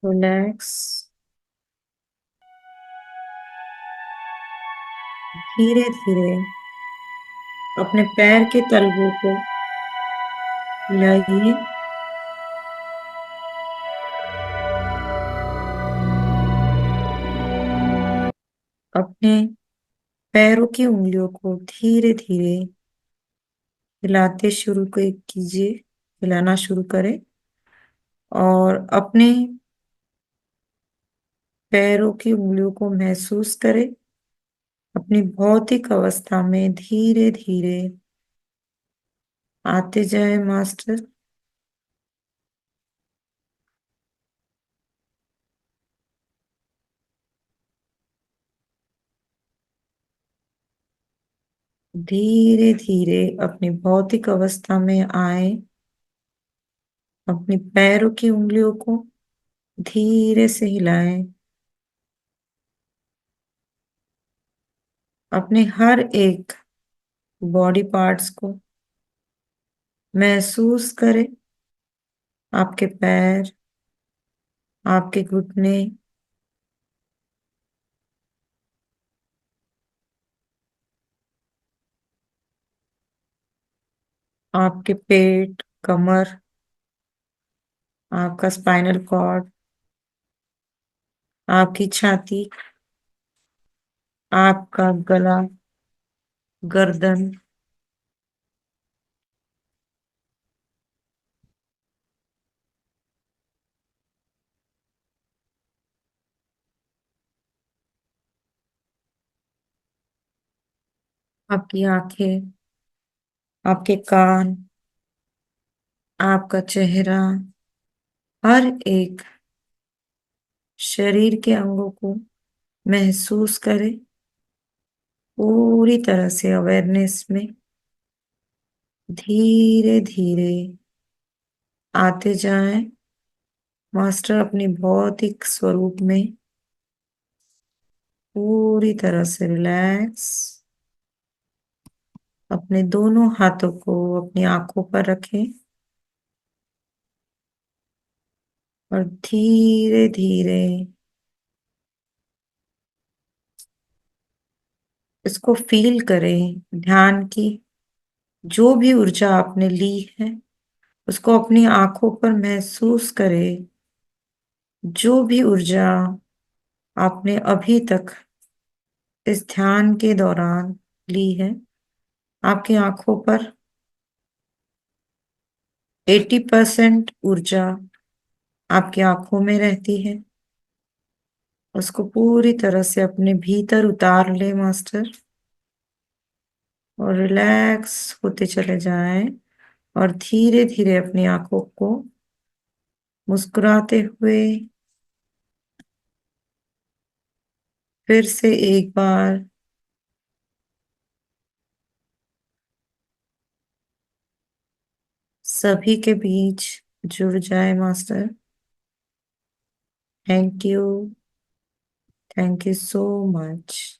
रिलैक्स। धीरे धीरे अपने पैर के तलवों को हिलाइए। अपने पैरों की उंगलियों को धीरे धीरे हिलाते शुरू कीजिए, हिलाना शुरू करें और अपने पैरों की उंगलियों को महसूस करें। अपनी भौतिक अवस्था में धीरे धीरे आते जाए मास्टर। धीरे धीरे अपनी भौतिक अवस्था में आए। अपनी पैरों की उंगलियों को धीरे से हिलाएं। अपने हर एक बॉडी पार्ट्स को महसूस करें आपके पैर, आपके घुटने, आपके पेट, कमर, आपका स्पाइनल कॉर्ड, आपकी छाती, आपका गला, गर्दन, आपकी आंखें, आपके कान, आपका चेहरा, हर एक शरीर के अंगों को महसूस करें, पूरी तरह से अवेयरनेस में धीरे धीरे आते जाएं। मास्टर अपनी भौतिक स्वरूप में पूरी तरह से रिलैक्स। अपने दोनों हाथों को अपनी आंखों पर रखें और धीरे धीरे इसको फील करें। ध्यान की जो भी ऊर्जा आपने ली है उसको अपनी आंखों पर महसूस करें। जो भी ऊर्जा आपने अभी तक इस ध्यान के दौरान ली है, आपकी आंखों पर 80% ऊर्जा आपकी आंखों में रहती है। उसको पूरी तरह से अपने भीतर उतार ले मास्टर, और रिलैक्स होते चले जाएं और धीरे धीरे अपनी आंखों को मुस्कुराते हुए फिर से एक बार सभी के बीच जुड़ जाए master. Thank you so much.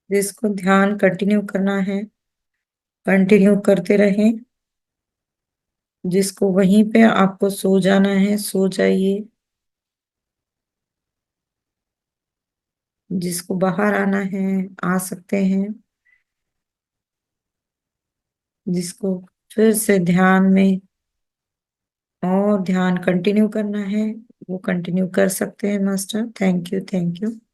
जिसको ध्यान कंटिन्यू करना है कंटिन्यू करते रहें। जिसको वहीं पे आपको सो जाना है सो जाइए। जिसको बाहर आना है आ सकते हैं। जिसको फिर से ध्यान में और ध्यान कंटिन्यू करना है वो कंटिन्यू कर सकते हैं मास्टर। Thank you.